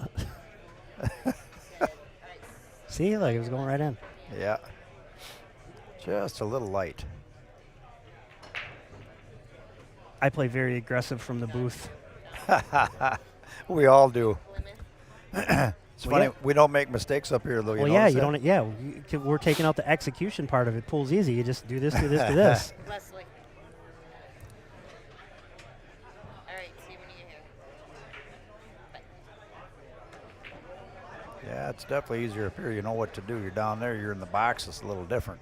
See, like it was going right in. Yeah. Just a little light. I play very aggressive from the booth. We all do. It's Well, funny, yeah. we don't make mistakes up here, though. Well, yeah, you don't. Yeah, we're taking out the execution part of it. Pool's easy. You just do this, do this, do this. Leslie. All right, see you when you get here. Yeah, it's definitely easier up here. You know what to do. You're down there, you're in the box. It's a little different.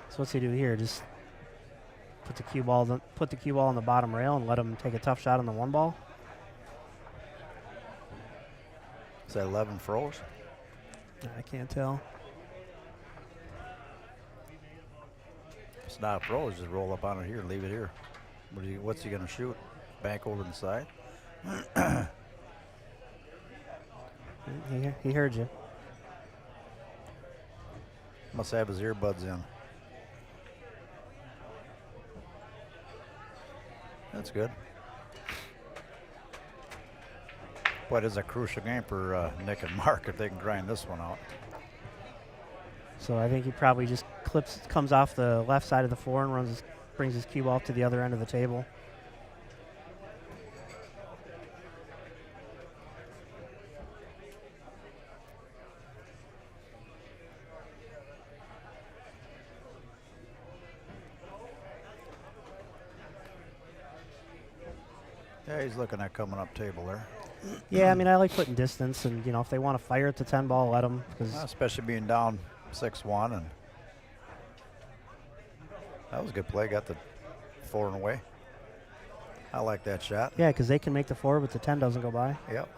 So what's he do here? Just put the cue ball on the bottom rail and let him take a tough shot on the 1 ball. Is that 11 froze? I can't tell. It's not a froze. Just roll up on it here and leave it here. What's he going to shoot? Bank over the side? He heard you. Must have his earbuds in. That's good. But it's a crucial game for Nick and Mark if they can grind this one out. So I think he probably just comes off the left side of the 4 and brings his cue ball to the other end of the table. Yeah, he's looking at coming up table there. Yeah, I mean, I like putting distance, and if they want to fire at the 10 ball, let them. Especially being down 6-1, and that was a good play. Got the 4 and away. I like that shot. Yeah, because they can make the 4, but the 10 doesn't go by. Yep.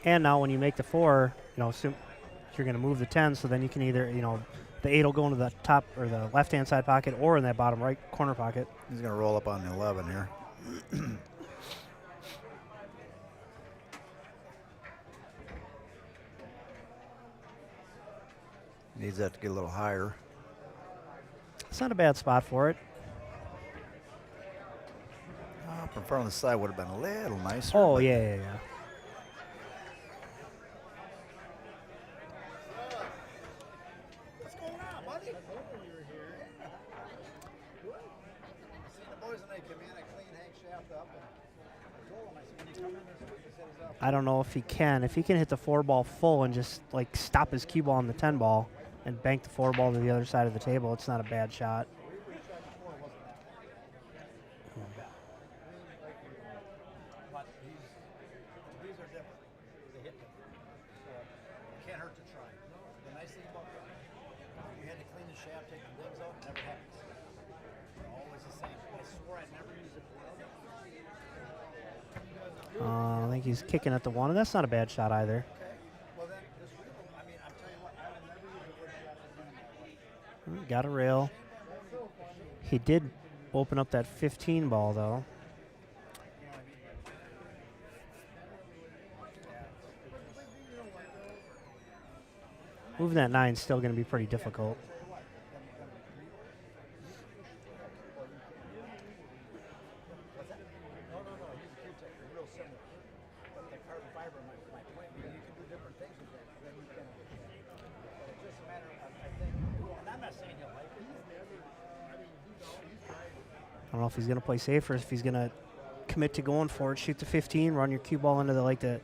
And now when you make the 4, assume you're going to move the 10, so then you can either, the 8 will go into the top or the left-hand side pocket or in that bottom right corner pocket. He's going to roll up on the 11 here. Needs that to get a little higher. It's not a bad spot for it. Up in front of the side would have been a little nicer. Oh, but yeah. What's going on, buddy? The boys and they come in, I clean Hank's shaft up, and I told him, I said, when you come in this week, I said he's up. I don't know if he can. If he can hit the 4 ball full and just stop his cue ball on the 10 ball and bank the 4 ball to the other side of the table, it's not a bad shot. But these are different. They hit different. So it can't hurt to try. The nice thing about that, you had to clean the shaft, take the dings out, it never happens. They're always the same. I swore I'd never use it before. I think he's kicking at the 1, and that's not a bad shot either. Okay. Well then, this real, I mean, I'm telling you what, I will never use a good shot. Got a rail. He did open up that 15 ball, though. Moving that 9 is still going to be pretty difficult. I don't know if he's going to play safe or if he's going to commit to going for it. Shoot the 15, run your cue ball into the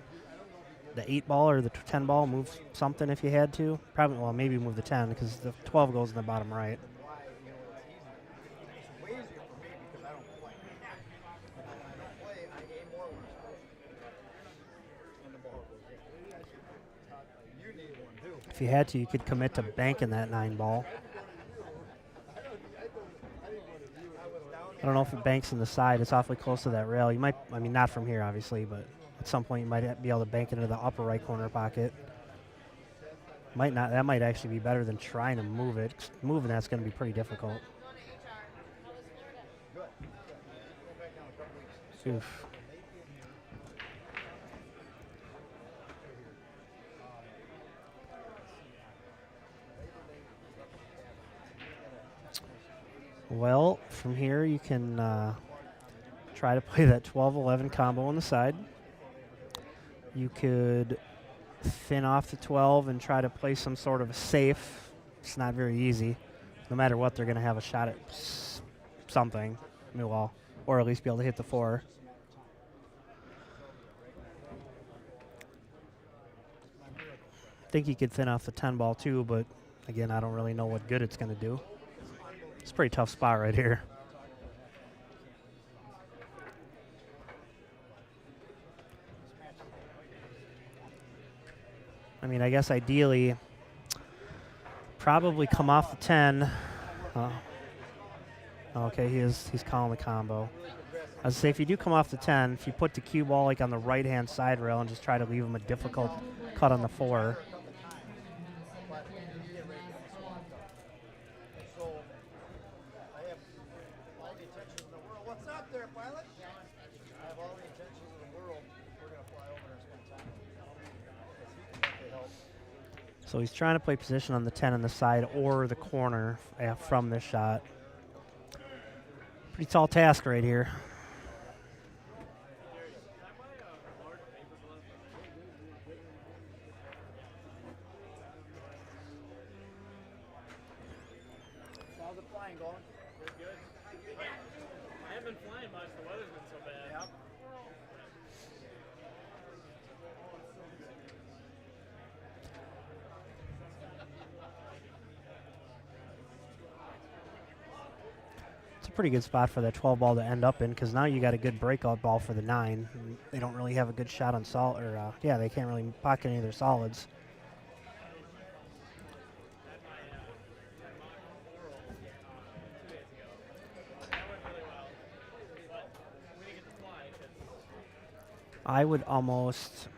8 ball or the 10 ball, move something if you had to. Probably, well, maybe move the 10 because the 12 goes in the bottom right. If you had to, you could commit to banking that 9 ball. I don't know if it banks in the side. It's awfully close to that rail. You might, I mean, not from here, obviously, but at some point you might be able to bank it into the upper right corner pocket. Might not. That might actually be better than trying to move it. Moving that's going to be pretty difficult. Oof. Well, from here you can try to play that 12-11 combo on the side. You could thin off the 12 and try to play some sort of a safe. It's not very easy. No matter what, they're going to have a shot at something, well, or at least be able to hit the 4. I think you could thin off the 10 ball too, but again, I don't really know what good it's going to do. It's a pretty tough spot right here. I mean, I guess ideally, probably come off the 10. Okay, he's calling the combo. I was say if you do come off the 10, if you put the cue ball like on the right-hand side rail and just try to leave him a difficult cut on the 4. What's up there, pilot? I have all the intentions in the world. We're going to fly over and spend time with you. So he's trying to play position on the 10 on the side or the corner from this shot. Pretty tall task right here. How's the flying going? Pretty good. I haven't been flying much. The weather's been so bad. Yep. It's a pretty good spot for that 12 ball to end up in because now you got a good breakout ball for the 9. They don't really have a good shot on solid, or yeah, they can't really pocket any of their solids. I would almost,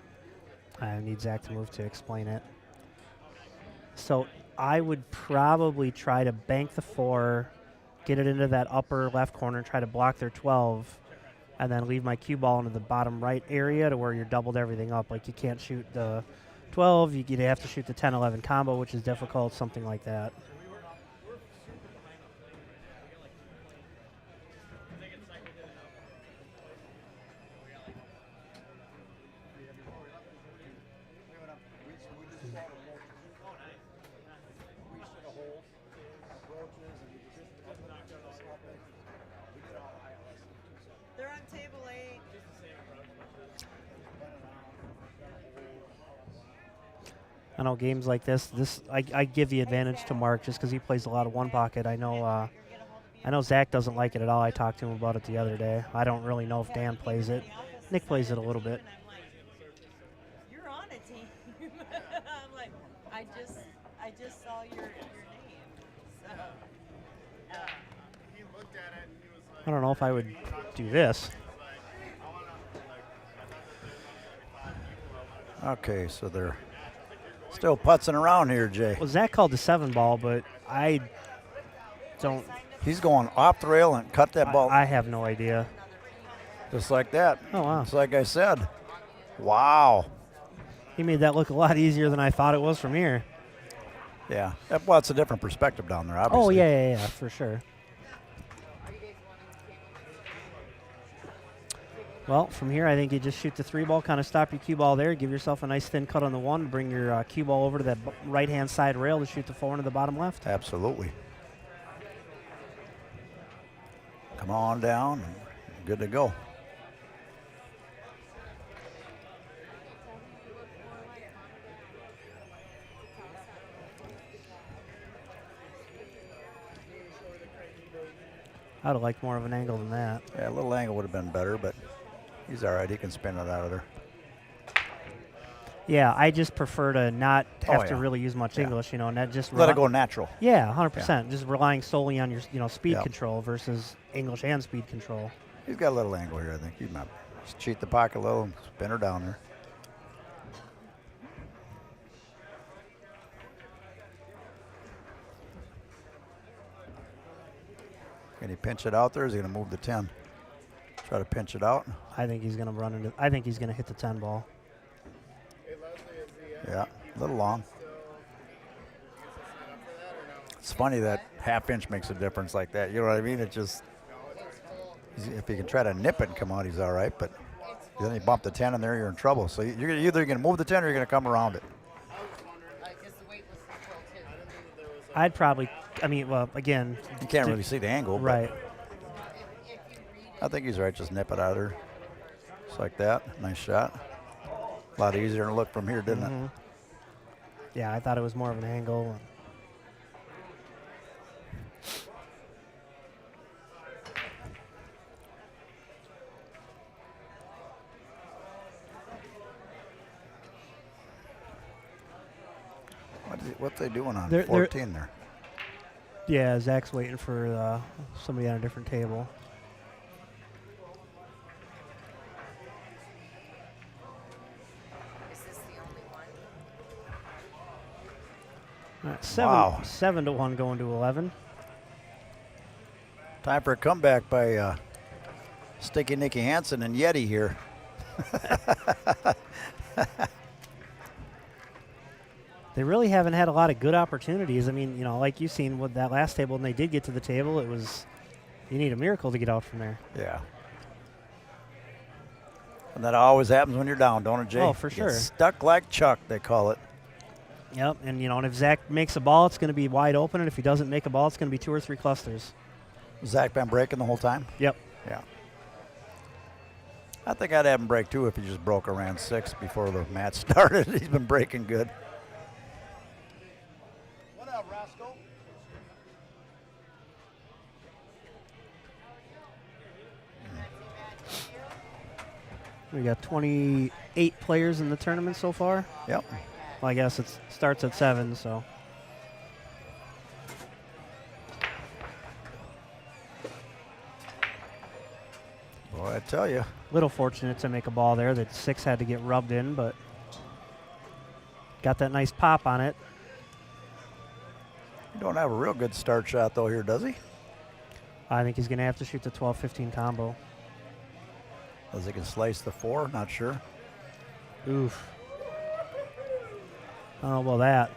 I need Zach to move to explain it. So I would probably try to bank the 4, get it into that upper left corner, try to block their 12, and then leave my cue ball into the bottom right area to where you're doubled everything up. Like you can't shoot the 12, you'd have to shoot the 10-11 combo, which is difficult, something like that. They're on table 8. I know games like this, I give the advantage to Mark just because he plays a lot of one pocket. I know Zach doesn't like it at all. I talked to him about it the other day. I don't really know if Dan plays it. Nick plays it a little bit. You're on a team. I'm like, I just saw your name. So, He looked at it and he was like, I don't know if I would do this. Okay, so they're still putzing around here, Jay. Well, Zach called the 7 ball, but I don't. He's going off the rail and cut that ball I have no idea. just like that. Oh, wow. Just like I said. Wow. He made that look a lot easier than I thought it was from here. Yeah. Well, it's a different perspective down there, obviously. Oh, yeah, for sure. Well, from here, I think you just shoot the 3 ball, kind of stop your cue ball there, give yourself a nice thin cut on the 1, bring your cue ball over to that right-hand side rail to shoot the 4 into the bottom left. Absolutely. Come on down and good to go. I'd have liked more of an angle than that. Yeah, a little angle would have been better, but he's all right. He can spin it out of there. Yeah, I just prefer to not have to yeah. really use much Yeah. English, and that just Let it go natural. Yeah, 100%. Just relying solely on your speed Yep. control versus English and speed control. He's got a little angle here, I think. He might just cheat the pocket a little and spin her down there. Can he pinch it out there? Or is he going to move the 10? Try to pinch it out. I think he's going to run into. I think he's going to hit the 10 ball. Yeah, a little long. It's funny that half-inch makes a difference like that. You know what I mean? It just, if he can try to nip it and come out, he's all right. But then you bump the 10 in there, you're in trouble. So you're either going to move the 10 or you're going to come around it. I'd probably. I mean, well, again. You can't really see the angle. Right. I think he's right. Just nip it out of there. Just like that. Nice shot. A lot easier to look from here, didn't it? Yeah, I thought it was more of an angle. What's they doing on They're 14 there? Yeah, Zach's waiting for somebody on a different table. Is this the only one? All right, 7-1 going to 11. Time for a comeback by Sticky Nicky Hansen and Yeti here. They really haven't had a lot of good opportunities. I mean, you know, like you've seen with that last table, when they did get to the table, it was, you need a miracle to get out from there. Yeah. And that always happens when you're down, don't it, Jay? Oh, for You get sure. stuck like Chuck, they call it. Yep, and you know, and if Zach makes a ball, it's going to be wide open, and if he doesn't make a ball, it's going to be 2 or 3 clusters. Zach been breaking the whole time? Yep. Yeah. I think I'd have him break too if he just broke around 6 before the match started. He's been breaking good. What up, Roscoe? We got 28 players in the tournament so far. Yep. Well, I guess it starts at 7, so. Boy, I tell you. Little fortunate to make a ball there. That 6 had to get rubbed in, but got that nice pop on it. He don't have a real good start shot, though, here, does he? I think he's going to have to shoot the 12-15 combo. As he can slice the 4, not sure. Oof. I don't know about that.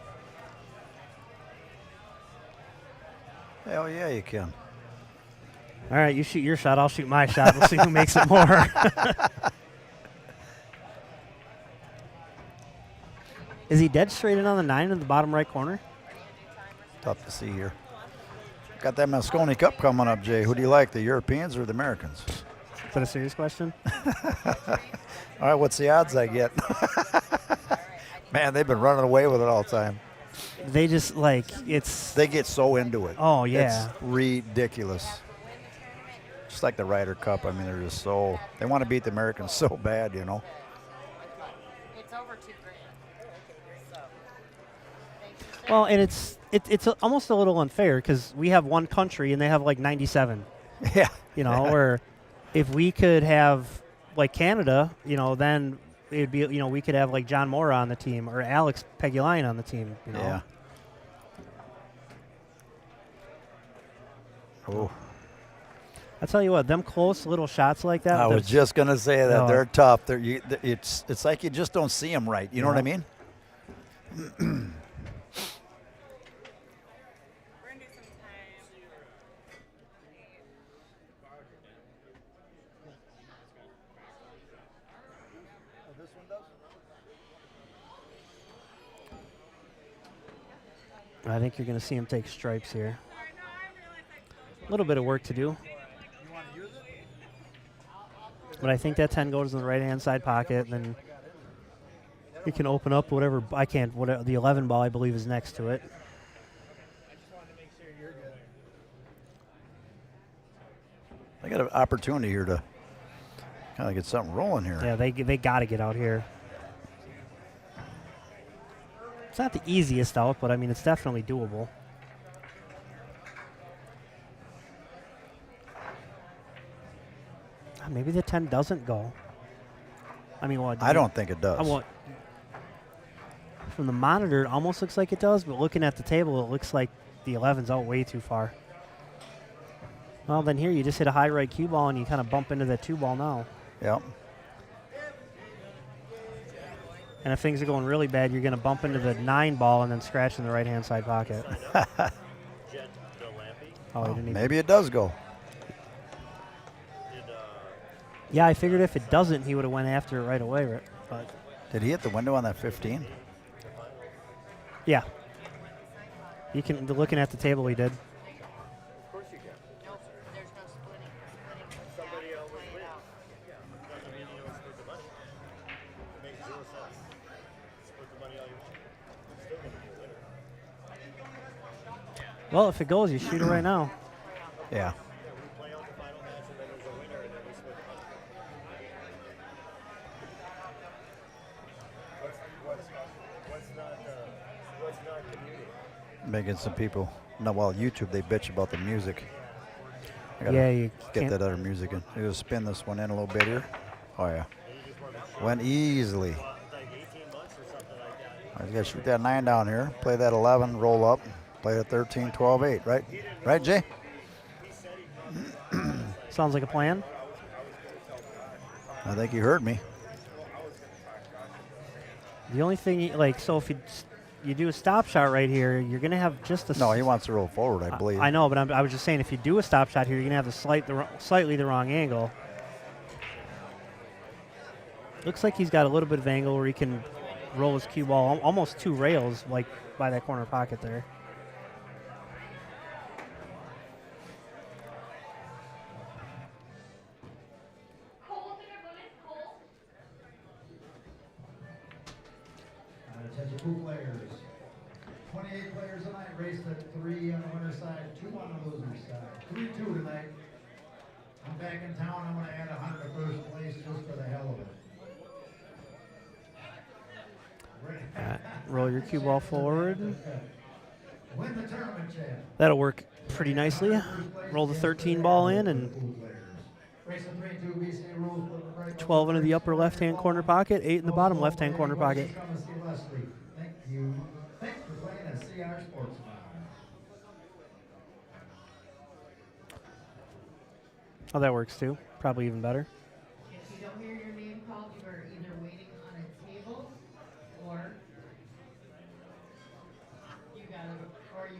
Hell yeah, you can. All right, you shoot your shot, I'll shoot my shot. We'll see who makes it more. Is he dead straight in on the 9 in the bottom right corner? Tough to see here. Got that Mosconi Cup coming up, Jay. Who do you like, the Europeans or the Americans? Is that a serious question? All right, what's the odds I get? Man, they've been running away with it all the time. They just, like, it's... They get so into it. Oh, yeah. It's ridiculous. Just like the Ryder Cup. I mean, they're just so... They want to beat the Americans so bad, you know. It's over $2,000. So, Well, and it's almost a little unfair because we have one country and they have, like, 97. Yeah. You know, where if we could have, like, Canada, you know, then it'd be, you know, we could have, like, John Mora on the team or Alex Pegulayan on the team, you know. Yeah. Oh. I tell you what, them close little shots like that. I was just going to say that. No. They're tough. It's like you just don't see them right. You know what I mean? I think you're going to see him take stripes here. A little bit of work to do. But I think that 10 goes in the right-hand side pocket, and then he can open up whatever. I can't. Whatever the 11 ball, I believe, is next to it. I got an opportunity here to kind of get something rolling here. Yeah, they got to get out here. It's not the easiest out, but I mean, it's definitely doable. Maybe the 10 doesn't go. I mean, what? I don't think it does. From the monitor, it almost looks like it does, but looking at the table, it looks like the 11's out way too far. Well, then here you just hit a high right cue ball and you kind of bump into that 2 ball now. Yep. And if things are going really bad, you're going to bump into the 9 ball and then scratch in the right-hand side pocket. Oh, he didn't even. Maybe it does go. Yeah, I figured if it doesn't, he would have went after it right away. But Did he hit the window on that 15? yeah, you can. Looking at the table, he did. Of course you can. Nope, there's no splitting. Splitting Somebody down, always play it out. Doesn't mean you don't split the money. It makes 0 sense. Split the money all you want. Still gonna be a winner. Well, if it goes, you shoot it right now. Yeah. We play out the final match and then there's a winner and then we split the money. What's not community? Making some people. No, well, YouTube, they bitch about the music. I gotta Yeah, you get can't. that other music in. You just spin this one in a little bit here. Oh, yeah. Went easily. Like 18 months or something like that. I got to shoot that 9 down here. Play that 11, roll up. Play that 13, 12, 8, right? Right, Jay? Sounds like a plan. I think you heard me. The only thing, so if you do a stop shot right here, you're going to have just a. No, he wants to roll forward, I believe. I know, but I was just saying, if you do a stop shot here, you're going to have slightly the wrong angle. Looks like he's got a little bit of angle where he can roll his cue ball almost 2 rails, like by that corner pocket there. Attention pool players. 28 players tonight, race to 3 on the winner's side, 2 on the loser's side. 3-2 tonight. I'm back in town. I'm going to add 100 to first place just for the hell of it. Roll your cue ball forward. Win the tournament champ. That'll work pretty nicely. Roll the 13 ball in and 12 into the upper left-hand corner pocket, 8 in the bottom left-hand corner pocket. Thank you. Thanks for playing at CRs Sportsbar. Oh, that works too. Probably even better. If you don't hear your name called, you are either waiting on a table or you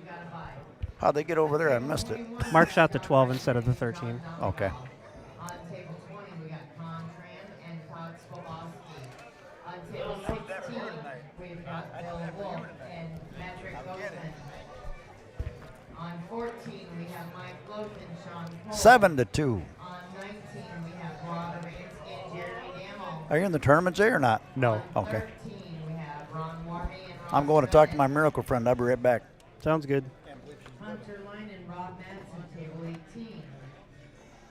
gotta buy. How'd they get over there? I missed it. Mark shot the 12 instead of the 13. Okay. On table 20, we got Contran and Todd Spolowski. On table 16, we've got Bill Wolf and Patrick Bozeman. On 14, we have Mike Loth and Sean Cole. 7-2. On 19, we have Rob Ransky and Jeremy Damo. Are you in the tournament, Jay, or not? No. On Okay. 13, we have Ron Warmy and Rob I'm going to talk to Bennett. my miracle friend. I'll be right back. Sounds good. Hunter Line and Rob Madsen, table 18.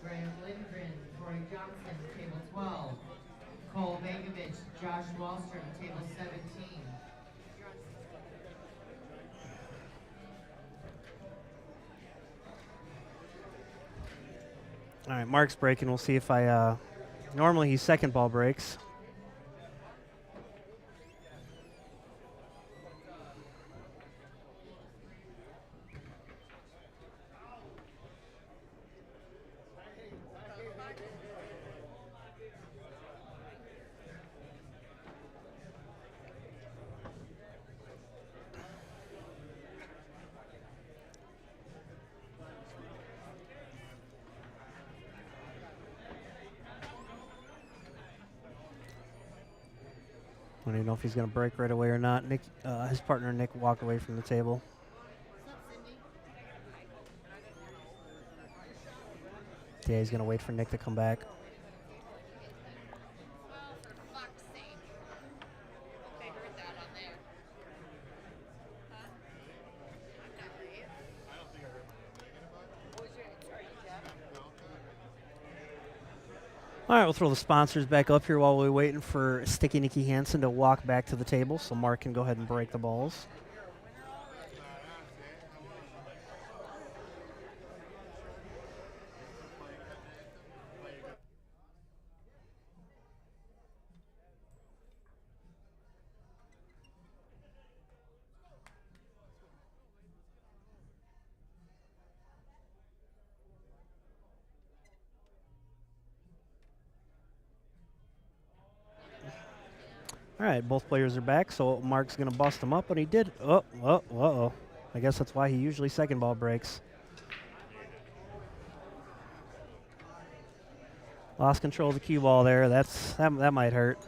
Graham Lindgren, Troy Johnson, table 12. Cole Begovich, Josh Wallstrom, table 17. All right, Mark's breaking. We'll see if I. Normally he's second ball breaks. I don't even know if he's going to break right away or not. Nick, his partner Nick walked away from the table. Yeah, he's going to wait for Nick to come back. Well, for fuck's sake. I heard that on there. Huh? I'm not late. What was your, are you Jeff? All right, we'll throw the sponsors back up here while we're waiting for Sticky Nicky Hansen to walk back to the table so Mark can go ahead and break the balls. All right, both players are back, so Mark's going to bust him up, and he did. Uh-oh. I guess that's why he usually second ball breaks. Lost control of the cue ball there. That might hurt.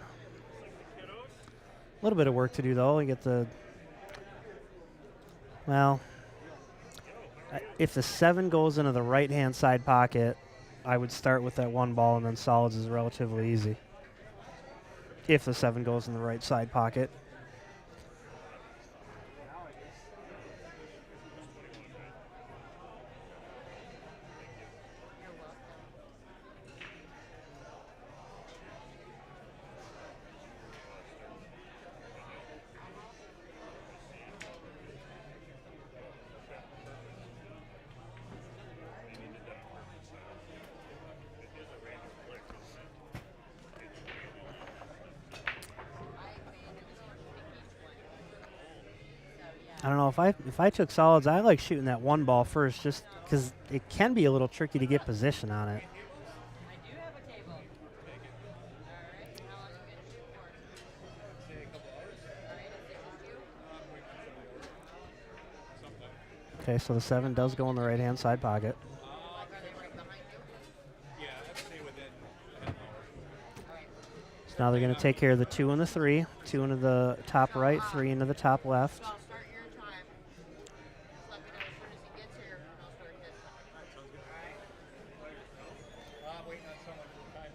A little bit of work to do, though. You get the... Well, if the 7 goes into the right-hand side pocket, I would start with that 1 ball, and then solids is relatively easy. If the 7 goes in the right side pocket. I don't know, if I took solids, I like shooting that 1 ball first just because it can be a little tricky to get position on it. Okay, so the 7 does go in the right-hand side pocket. So now they're going to take care of the 2 and the 3. 2 into the top right, 3 into the top left.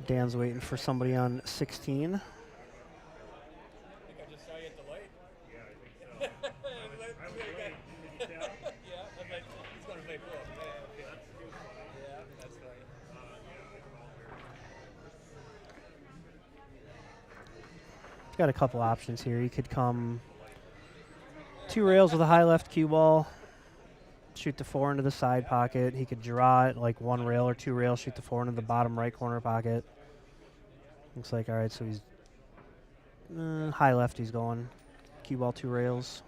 Dan's waiting for somebody on 16. Got a couple options here. You could come 2 rails with a high left cue ball, shoot the 4 into the side pocket. He could draw it like 1 rail or 2 rails, shoot the 4 into the bottom right corner pocket. Looks like, all right, so he's high left he's going. Cue ball 2 rails.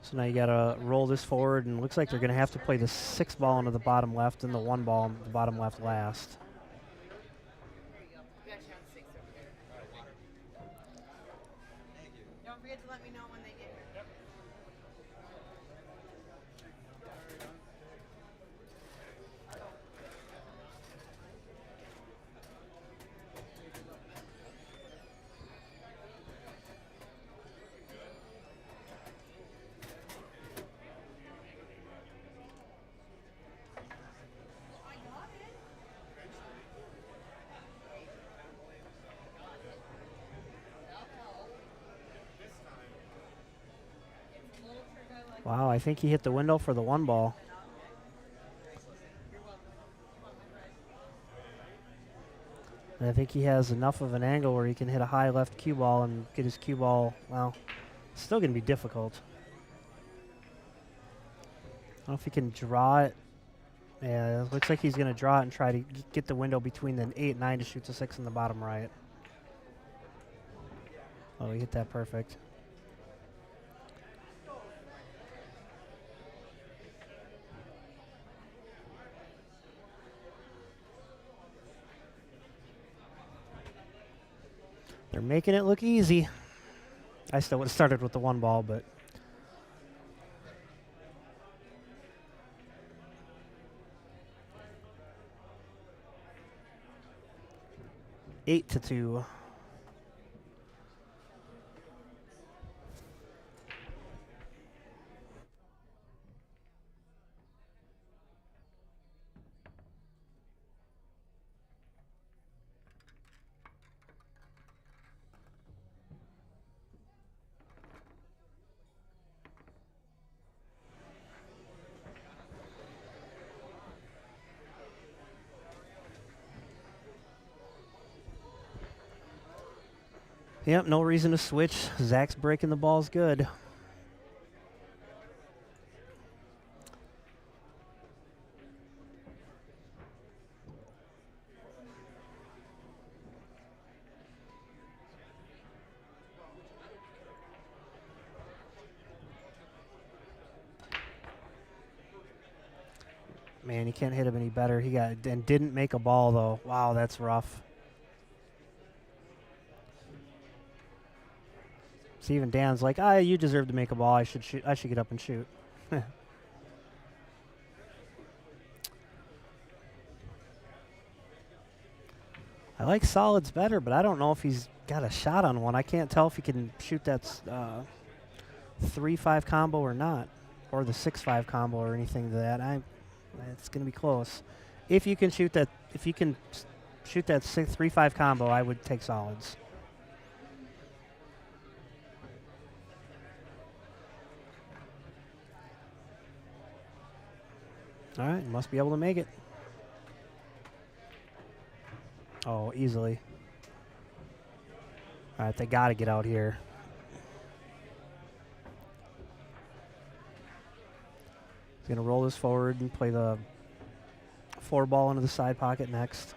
So now you got to roll this forward, and it looks like they're going to have to play the 6 ball into the bottom left and the 1 ball into the bottom left last. Don't forget to let me know when they get here. Wow, I think he hit the window for the 1 ball. And I think he has enough of an angle where he can hit a high left cue ball and get his cue ball. Well, it's still going to be difficult. I don't know if he can draw it. Yeah, it looks like he's going to draw it and try to get the window between the 8 and 9 to shoot the 6 in the bottom right. Oh, he hit that perfect. They're making it look easy. I still would have started with the 1 ball, but... Eight to 2. Yep, no reason to switch. Zach's breaking the balls good. Man, you can't hit him any better. He got and didn't make a ball though. Wow, that's rough. See, even Dan's like, you deserve to make a ball. I should shoot. I should get up and shoot. I like solids better, but I don't know if he's got a shot on one. I can't tell if he can shoot that 3-5 combo or not, or the 6-5 combo or anything to that. It's going to be close. If you can shoot that, shoot that 3-5 combo, I would take solids. All right, must be able to make it. Oh, easily. All right, they got to get out here. He's going to roll this forward and play the 4-ball into the side pocket next.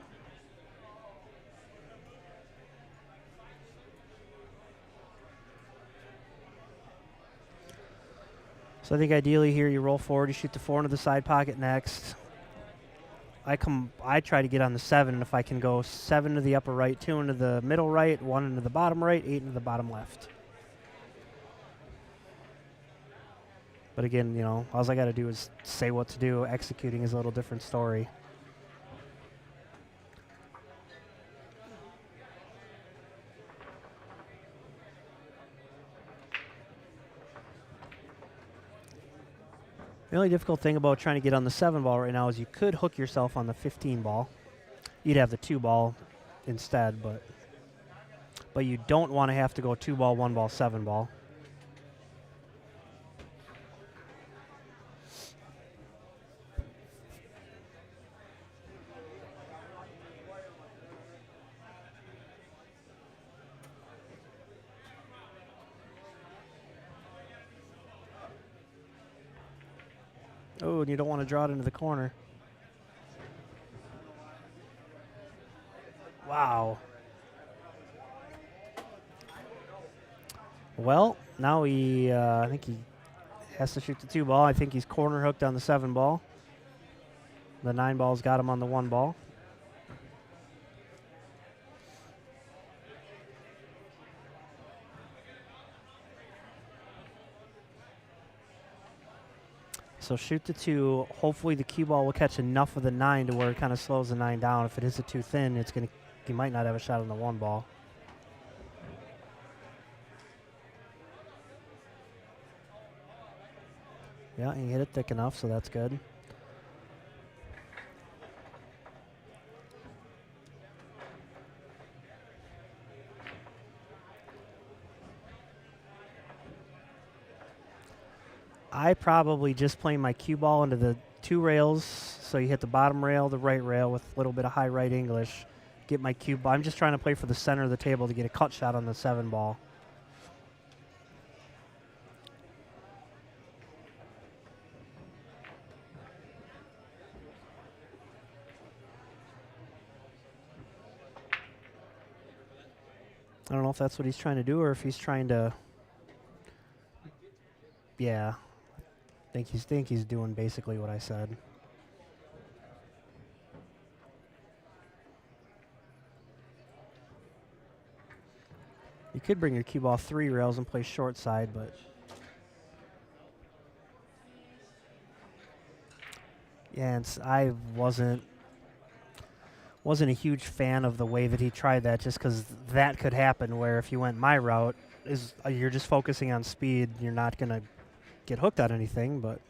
So I think ideally here you roll forward, you shoot the 4 into the side pocket next. I try to get on the 7, and if I can go 7 to the upper right, 2 into the middle right, 1 into the bottom right, 8 into the bottom left. But again, you know, all I got to do is say what to do. Executing is a little different story. The only difficult thing about trying to get on the 7-ball right now is you could hook yourself on the 15-ball. You'd have the 2-ball instead, but you don't want to have to go 2-ball, 1-ball, 7-ball. Oh, and you don't want to draw it into the corner. Wow. Well, now I think he has to shoot the 2-ball. I think he's corner hooked on the 7-ball. The 9-ball's got him on the 1-ball. So shoot the 2. Hopefully the cue ball will catch enough of the 9 to where it kind of slows the 9 down. If it hits it too thin, he might not have a shot on the 1-ball. Yeah, he hit it thick enough, so that's good. I probably just play my cue ball into the 2 rails, so you hit the bottom rail, the right rail with a little bit of high right English. Get my cue ball. I'm just trying to play for the center of the table to get a cut shot on the 7-ball. I don't know if that's what he's trying to do or if he's trying to. Yeah. I think he's doing basically what I said. You could bring your cue ball 3 rails and play short side, but yeah, I wasn't a huge fan of the way that he tried that, just because that could happen where if you went my route, you're just focusing on speed, you're not going to get hooked on anything, but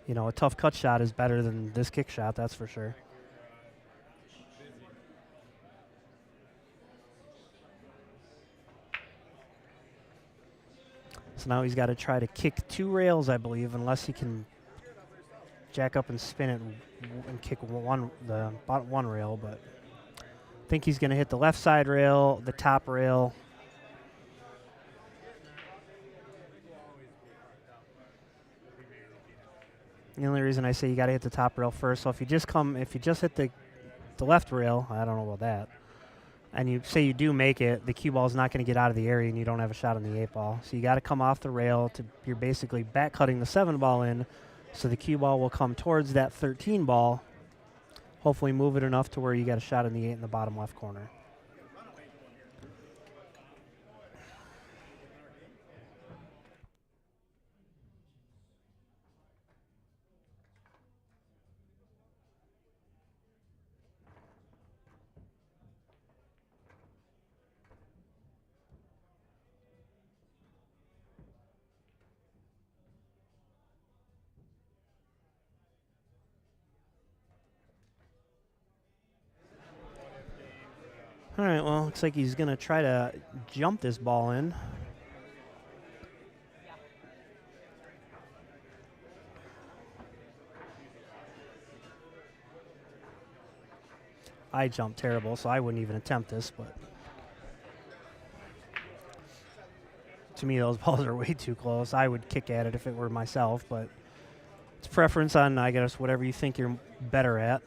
you know, a tough cut shot is better than this kick shot, that's for sure. So now he's got to try to kick 2 rails, I believe, unless he can jack up and spin it and kick the bottom 1 rail, but I think he's going to hit the left side rail, the top rail. The only reason I say you got to hit the top rail first, so if you just hit the left rail, I don't know about that, and you say you do make it, the cue ball is not going to get out of the area and you don't have a shot on the 8-ball. So you got to come off the rail you're basically back cutting the 7-ball in, So the cue ball will come towards that 13 ball. Hopefully move it enough to where you got a shot in the 8 in the bottom left corner. All right, well, looks like he's going to try to jump this ball in. I jumped terrible, so I wouldn't even attempt this, but to me, those balls are way too close. I would kick at it if it were myself, but it's preference on, I guess, whatever you think you're better at.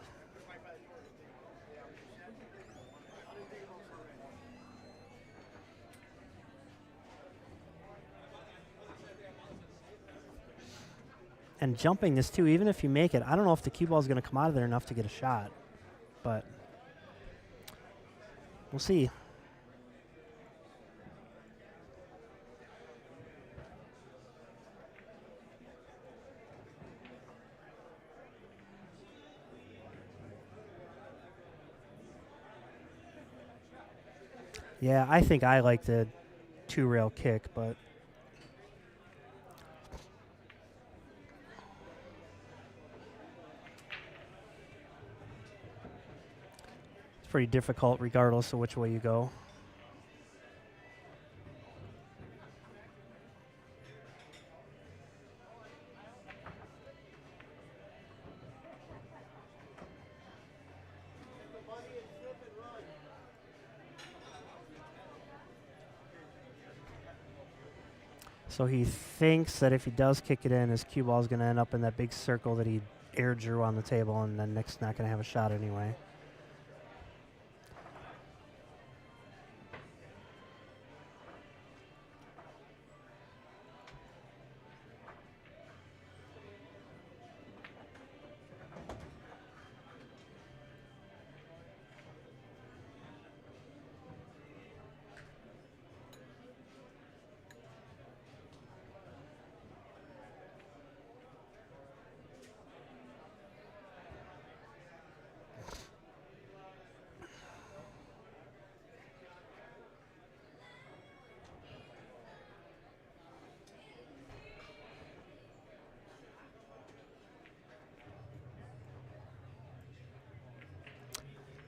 And jumping this too, even if you make it, I don't know if the cue ball is going to come out of there enough to get a shot, but we'll see. Yeah, I think I like the 2-rail kick, but it's pretty difficult regardless of which way you go. So he thinks that if he does kick it in, his cue ball is going to end up in that big circle that he air drew on the table, and then Nick's not going to have a shot anyway.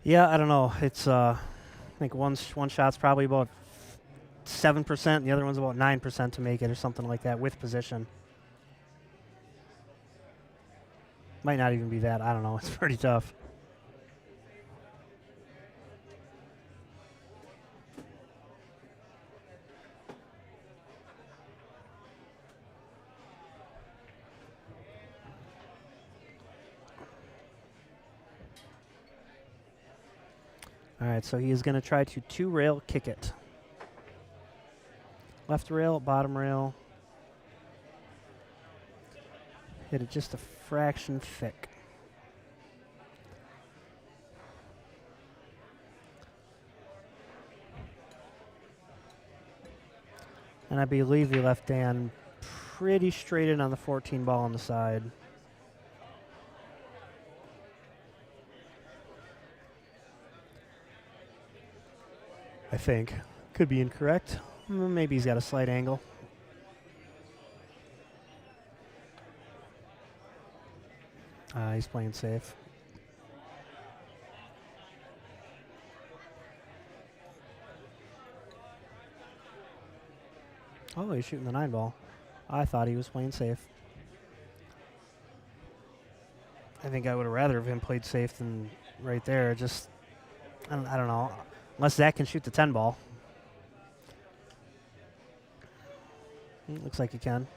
Yeah, I don't know. It's I think one shot's probably about 7%, and the other one's about 9% to make it, or something like that, with position. Might not even be that. I don't know. It's pretty tough. All right, so he is going to try to 2-rail kick it. Left rail, bottom rail. Hit it just a fraction thick. And I believe he left Dan pretty straight in on the 14 ball on the side. I think. Could be incorrect. Maybe he's got a slight angle. He's playing safe. Oh, he's shooting the 9 ball. I thought he was playing safe. I think I would have rather have him played safe than right there. Just, I don't know. Unless Zach can shoot the 10 ball. Looks like he can.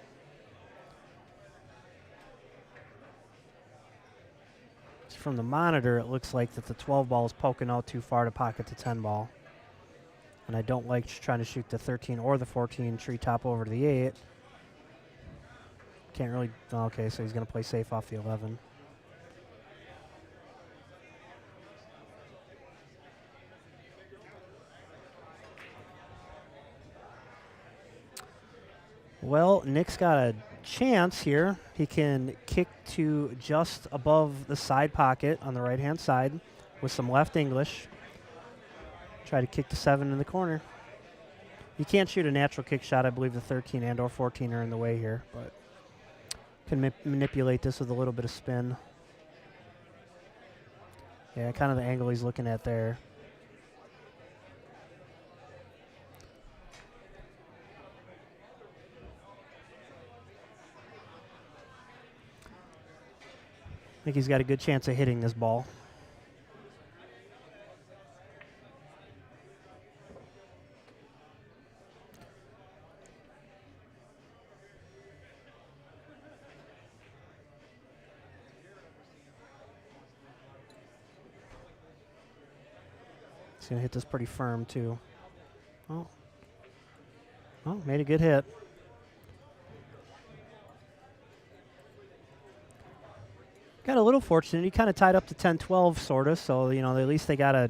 So from the monitor, it looks like that the 12 ball is poking out too far to pocket the 10 ball. And I don't like trying to shoot the 13 or the 14 treetop over to the 8. Can't really. Okay, so he's going to play safe off the 11. Well, Nick's got a chance here. He can kick to just above the side pocket on the right-hand side with some left English. Try to kick to 7 in the corner. You can't shoot a natural kick shot. I believe the 13 and or 14 are in the way here, but can manipulate this with a little bit of spin. Yeah, kind of the angle he's looking at there. I think he's got a good chance of hitting this ball. He's going to hit this pretty firm, too. Oh, made a good hit. Got a little fortunate. He kind of tied up to 10-12, sort of. So, you know, at least they got to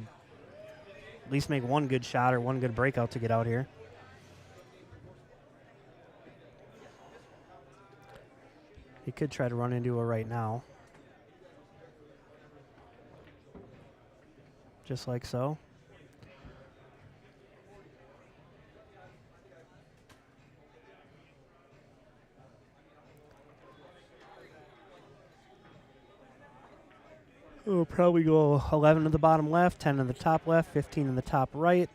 at least make one good shot or one good breakout to get out here. He could try to run into her right now. Just like so. We'll probably go 11 to the bottom left, 10 to the top left, 15 in the top right.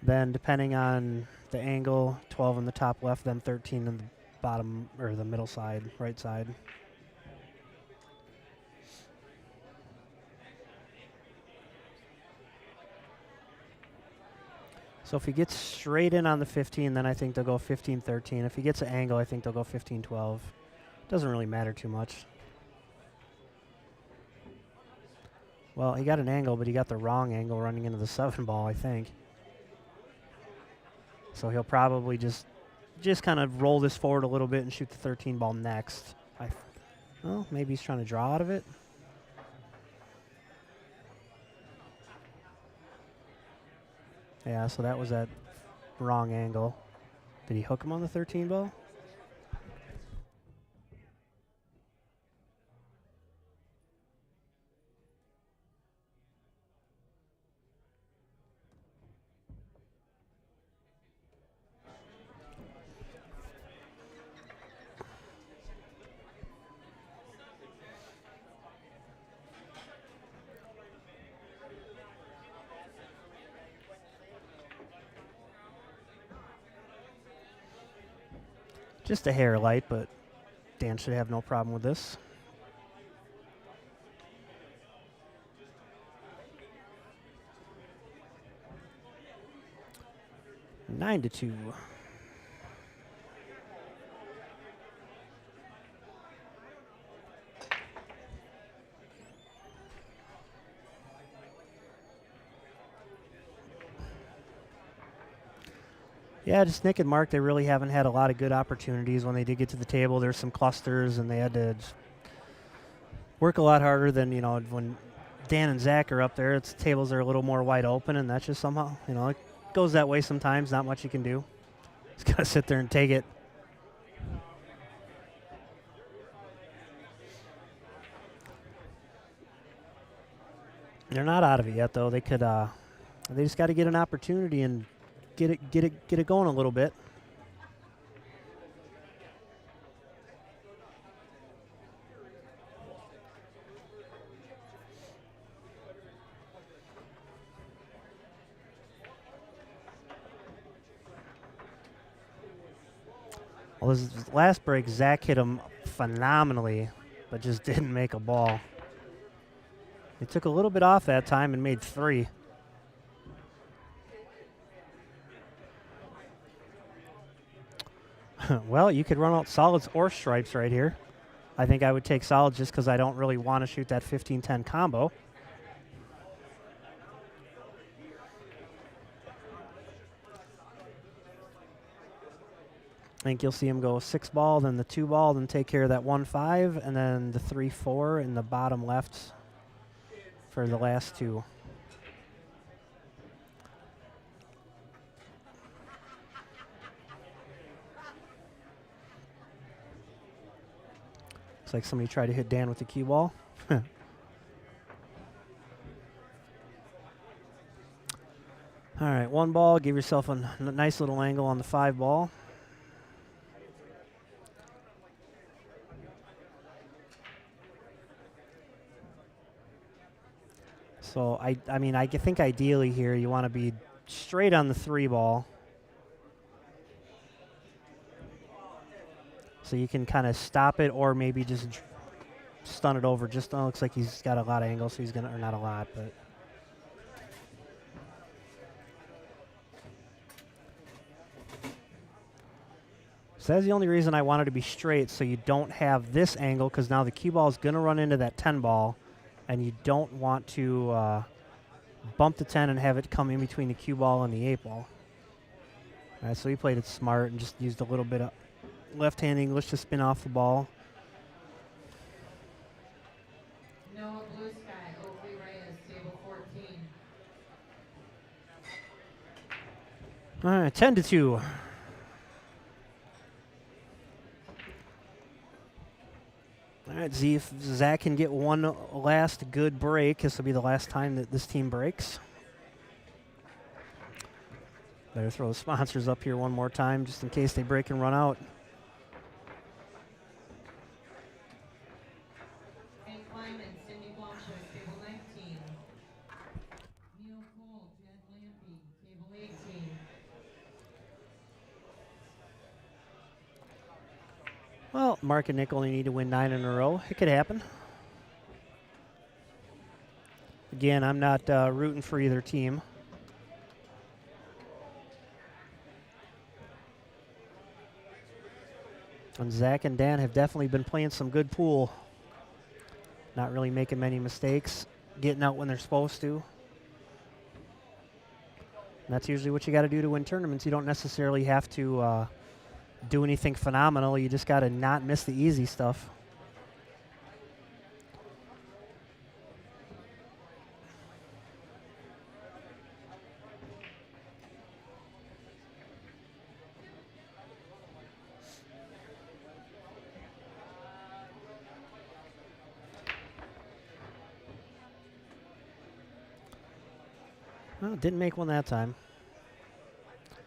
Then, depending on the angle, 12 in the top left, then 13 in the bottom or the middle side, right side. So if he gets straight in on the 15, then I think they'll go 15-13. If he gets an angle, I think they'll go 15-12. Doesn't really matter too much. Well, he got an angle, but he got the wrong angle running into the 7 ball, I think. So he'll probably just kind of roll this forward a little bit and shoot the 13 ball next. Well, maybe he's trying to draw out of it. Yeah, so that was that wrong angle. Did he hook him on the 13 ball? Just a hair light, but Dan should have no problem with this. Nine to 2. Yeah, just Nick and Mark, they really haven't had a lot of good opportunities. When they did get to the table, there's some clusters, and they had to work a lot harder than, you know, when Dan and Zach are up there. It's tables are a little more wide open, and that's just somehow, you know, it goes that way sometimes. Not much you can do. Just got to sit there and take it. They're not out of it yet, though. They could, they just got to get an opportunity and get it going a little bit. Well, this last break, Zach hit him phenomenally, but just didn't make a ball. He took a little bit off that time and made 3. Well, you could run out solids or stripes right here. I think I would take solids just because I don't really want to shoot that 15-10 combo. I think you'll see him go 6 ball, then the 2 ball, then take care of that 1-5, and then the 3-4 in the bottom left for the last 2. Looks like somebody tried to hit Dan with the cue ball. All right, 1 ball. Give yourself a nice little angle on the 5 ball. So I mean, I think ideally here you want to be straight on the 3 ball, so you can kind of stop it or maybe just stun it over. Just looks like he's got a lot of angles, so he's gonna, or not a lot, but. So that's the only reason I wanted to be straight, so you don't have this angle, because now the cue ball is going to run into that 10 ball, and you don't want to bump the 10 and have it come in between the cue ball and the 8 ball. All right, so he played it smart and just used a little bit of left-hand English to spin off the ball. Noah Blue Sky, Oakley Reyes, table 14. All right, 10-2. All right, see if Zach can get one last good break. This will be the last time that this team breaks. Better throw the sponsors up here one more time just in case they break and run out. Hank Lyman, Cindy Blanchard, table 19. Neil Cole, Jed Lampy, table 18. Well, Mark and Nick only need to win 9 in a row. It could happen. Again, I'm not rooting for either team. And Zach and Dan have definitely been playing some good pool. Not really making many mistakes, getting out when they're supposed to. And that's usually what you got to do to win tournaments. You don't necessarily have to do anything phenomenal. You just got to not miss the easy stuff. Well, didn't make one that time.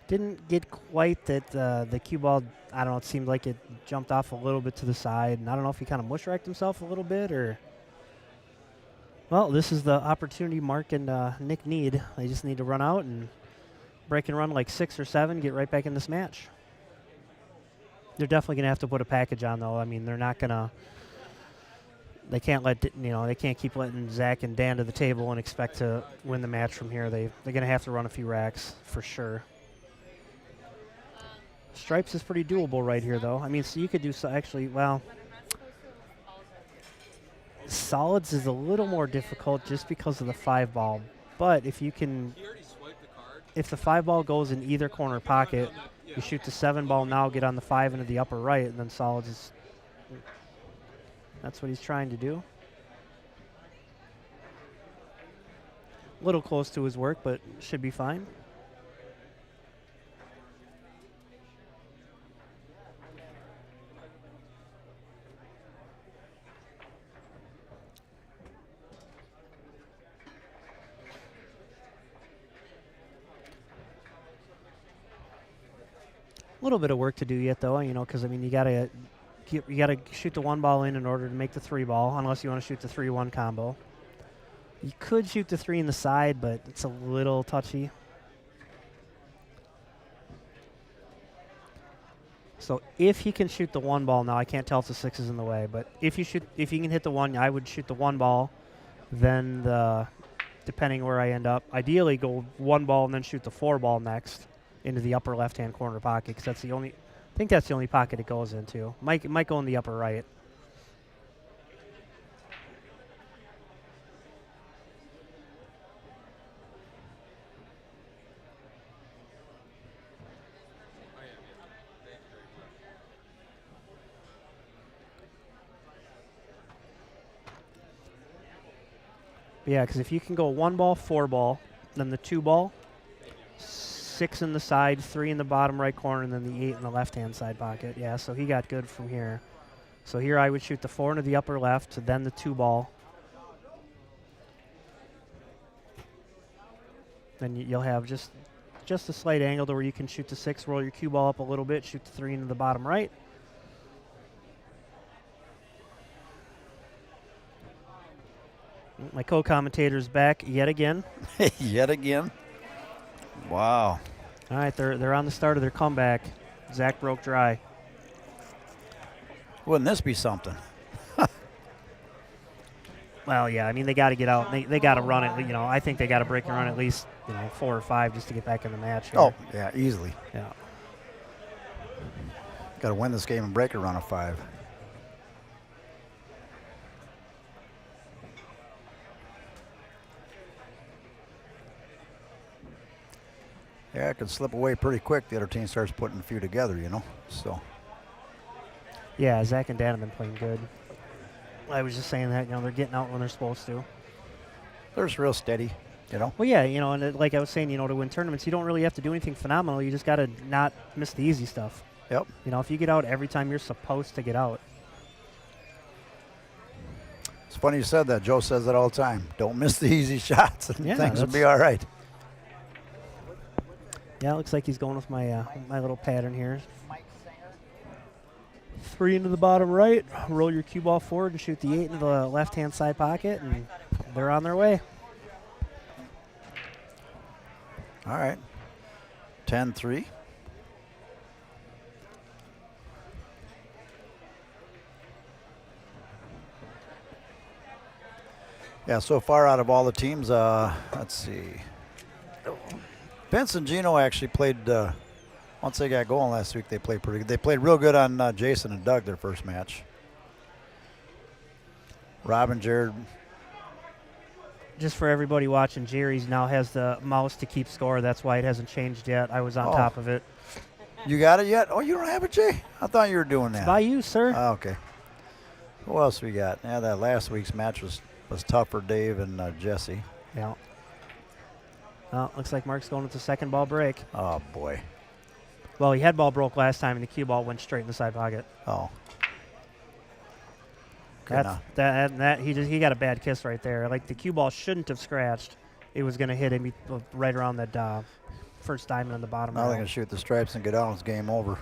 Didn't get quite that the cue ball. I don't know. It seemed like it jumped off a little bit to the side, and I don't know if he kind of mush-racked himself a little bit or. Well, this is the opportunity Mark and Nick need. They just need to run out and break and run like 6 or 7, get right back in this match. They're definitely going to have to put a package on, though. I mean, they're not going to. They can't they can't keep letting Zach and Dan to the table and expect to win the match from here. They're going to have to run a few racks for sure. Stripes is pretty doable right here, though. I mean, so you could do well. Solids is a little more difficult just because of the 5 ball. But if you can, if the 5 ball goes in either corner pocket, you shoot the 7 ball now, get on the 5 into the upper right, and then solids is. That's what he's trying to do. A little close to his work, but should be fine. A little bit of work to do yet, though, because I mean, you gotta shoot the 1 ball in order to make the 3 ball, unless you want to shoot the 3-1 combo. You could shoot the 3 in the side, but it's a little touchy. So if he can shoot the 1 ball now, I can't tell if the 6 is in the way, but if he can hit the 1, I would shoot the 1 ball. Then depending where I end up, ideally go 1 ball and then shoot the 4 ball next into the upper left-hand corner pocket, because that's the only. I think that's the only pocket it goes into. Might go in the upper right. Yeah, because if you can go 1 ball, 4 ball, then the 2 ball, 6 in the side, 3 in the bottom right corner, and then the 8 in the left-hand side pocket. Yeah, so he got good from here. So here I would shoot the 4 into the upper left, then the 2 ball. Then you'll have just a slight angle to where you can shoot the 6, roll your cue ball up a little bit, shoot the 3 into the bottom right. My co-commentator's back yet again. Yet again. Wow. All right, they're on the start of their comeback. Zach broke dry. Wouldn't this be something? Well, yeah, I mean, they got to get out. They got to run it. I think they got to break and run at least, 4 or 5 just to get back in the match here. Oh, yeah, easily. Yeah. Got to win this game and break a run of 5. Yeah, it can slip away pretty quick. The other team starts putting a few together, So. Yeah, Zach and Dan have been playing good. I was just saying that, they're getting out when they're supposed to. They're just real steady, Well, yeah, and like I was saying, to win tournaments, you don't really have to do anything phenomenal. You just got to not miss the easy stuff. Yep. If you get out every time you're supposed to get out. It's funny you said that. Joe says that all the time. Don't miss the easy shots, and Yeah, things will be all right. Yeah, it looks like he's going with my my little pattern here. 3 into the bottom right, roll your cue ball forward and shoot the 8 into the left-hand side pocket, and they're on their way. All right. 10-3. Yeah, so far out of all the teams, let's see. Vince and Gino actually played, once they got going last week, they played pretty good. They played real good on Jason and Doug, their first match. Rob and Jared. Just for everybody watching, Jerry's now has the mouse to keep score. That's why it hasn't changed yet. I was on top of it. You got it yet? Oh, you don't have it, Jay? I thought you were doing that. It's by you, sir. Okay. Who else we got? Yeah, that last week's match was tough for Dave and Jesse. Yeah. Well, looks like Mark's going with the second ball break. Oh, boy. Well, he had ball broke last time, and the cue ball went straight in the side pocket. Oh. He got a bad kiss right there. Like, the cue ball shouldn't have scratched. It was going to hit him right around that first diamond on the bottom. Now they're going to shoot the stripes and get out. It's game over.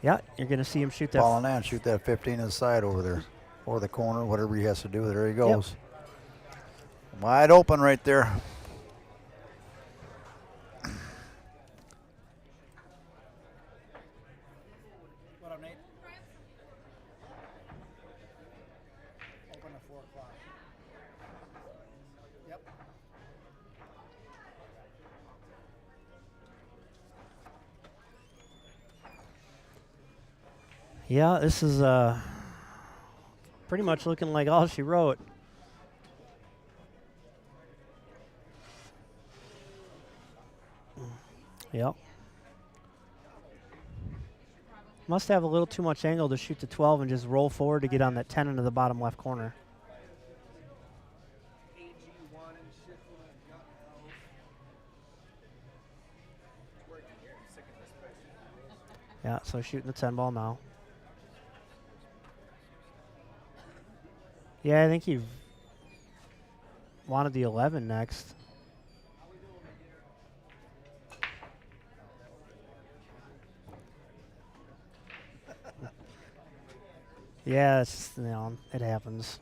Yeah, you're going to see him shoot that. Ball in hand, shoot that 15 inside over there. Or the corner, whatever he has to do. There he goes. Yep. Wide open right there. What up, Nate? Open at 4 o'clock. Yep. Yeah, this is pretty much looking like all she wrote. Yep. Must have a little too much angle to shoot the 12 and just roll forward to get on that 10 into the bottom left corner. Yeah, so shooting the 10 ball now. Yeah, I think he wanted the 11 next. Yeah, it's, it happens.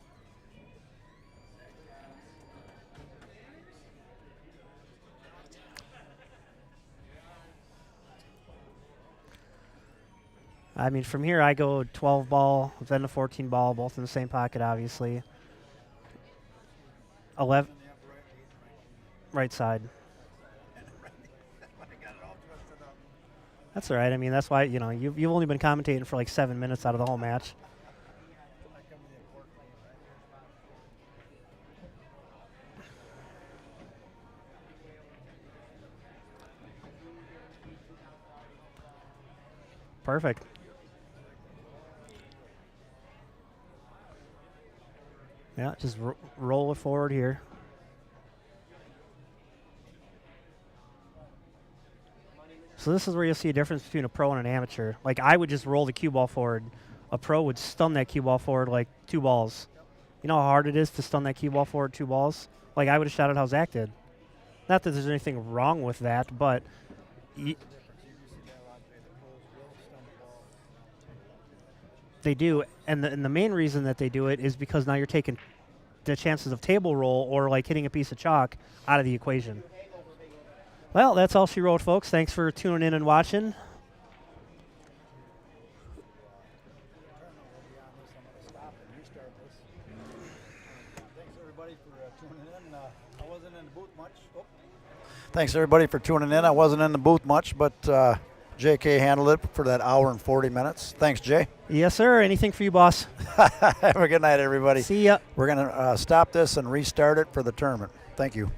I mean, from here I go 12 ball, then a 14 ball, both in the same pocket, obviously. 11, right side. That's all right. I mean, that's why, you've only been commentating for like 7 minutes out of the whole match. Perfect. Yeah, just roll it forward here. So this is where you'll see a difference between a pro and an amateur. Like, I would just roll the cue ball forward. A pro would stun that cue ball forward like 2 balls. You know how hard it is to stun that cue ball forward 2 balls? Like, I would have shot it how Zach did. Not that there's anything wrong with that, but they do. And the main reason that they do it is because now you're taking the chances of table roll or like hitting a piece of chalk out of the equation. Well, that's all she wrote, folks. Thanks for tuning in and watching. Thanks, everybody, for tuning in. I wasn't in the booth much, but JK handled it for that hour and 40 minutes. Thanks, Jay. Yes, sir. Anything for you, boss. Have a good night, everybody. See ya. We're going to stop this and restart it for the tournament. Thank you.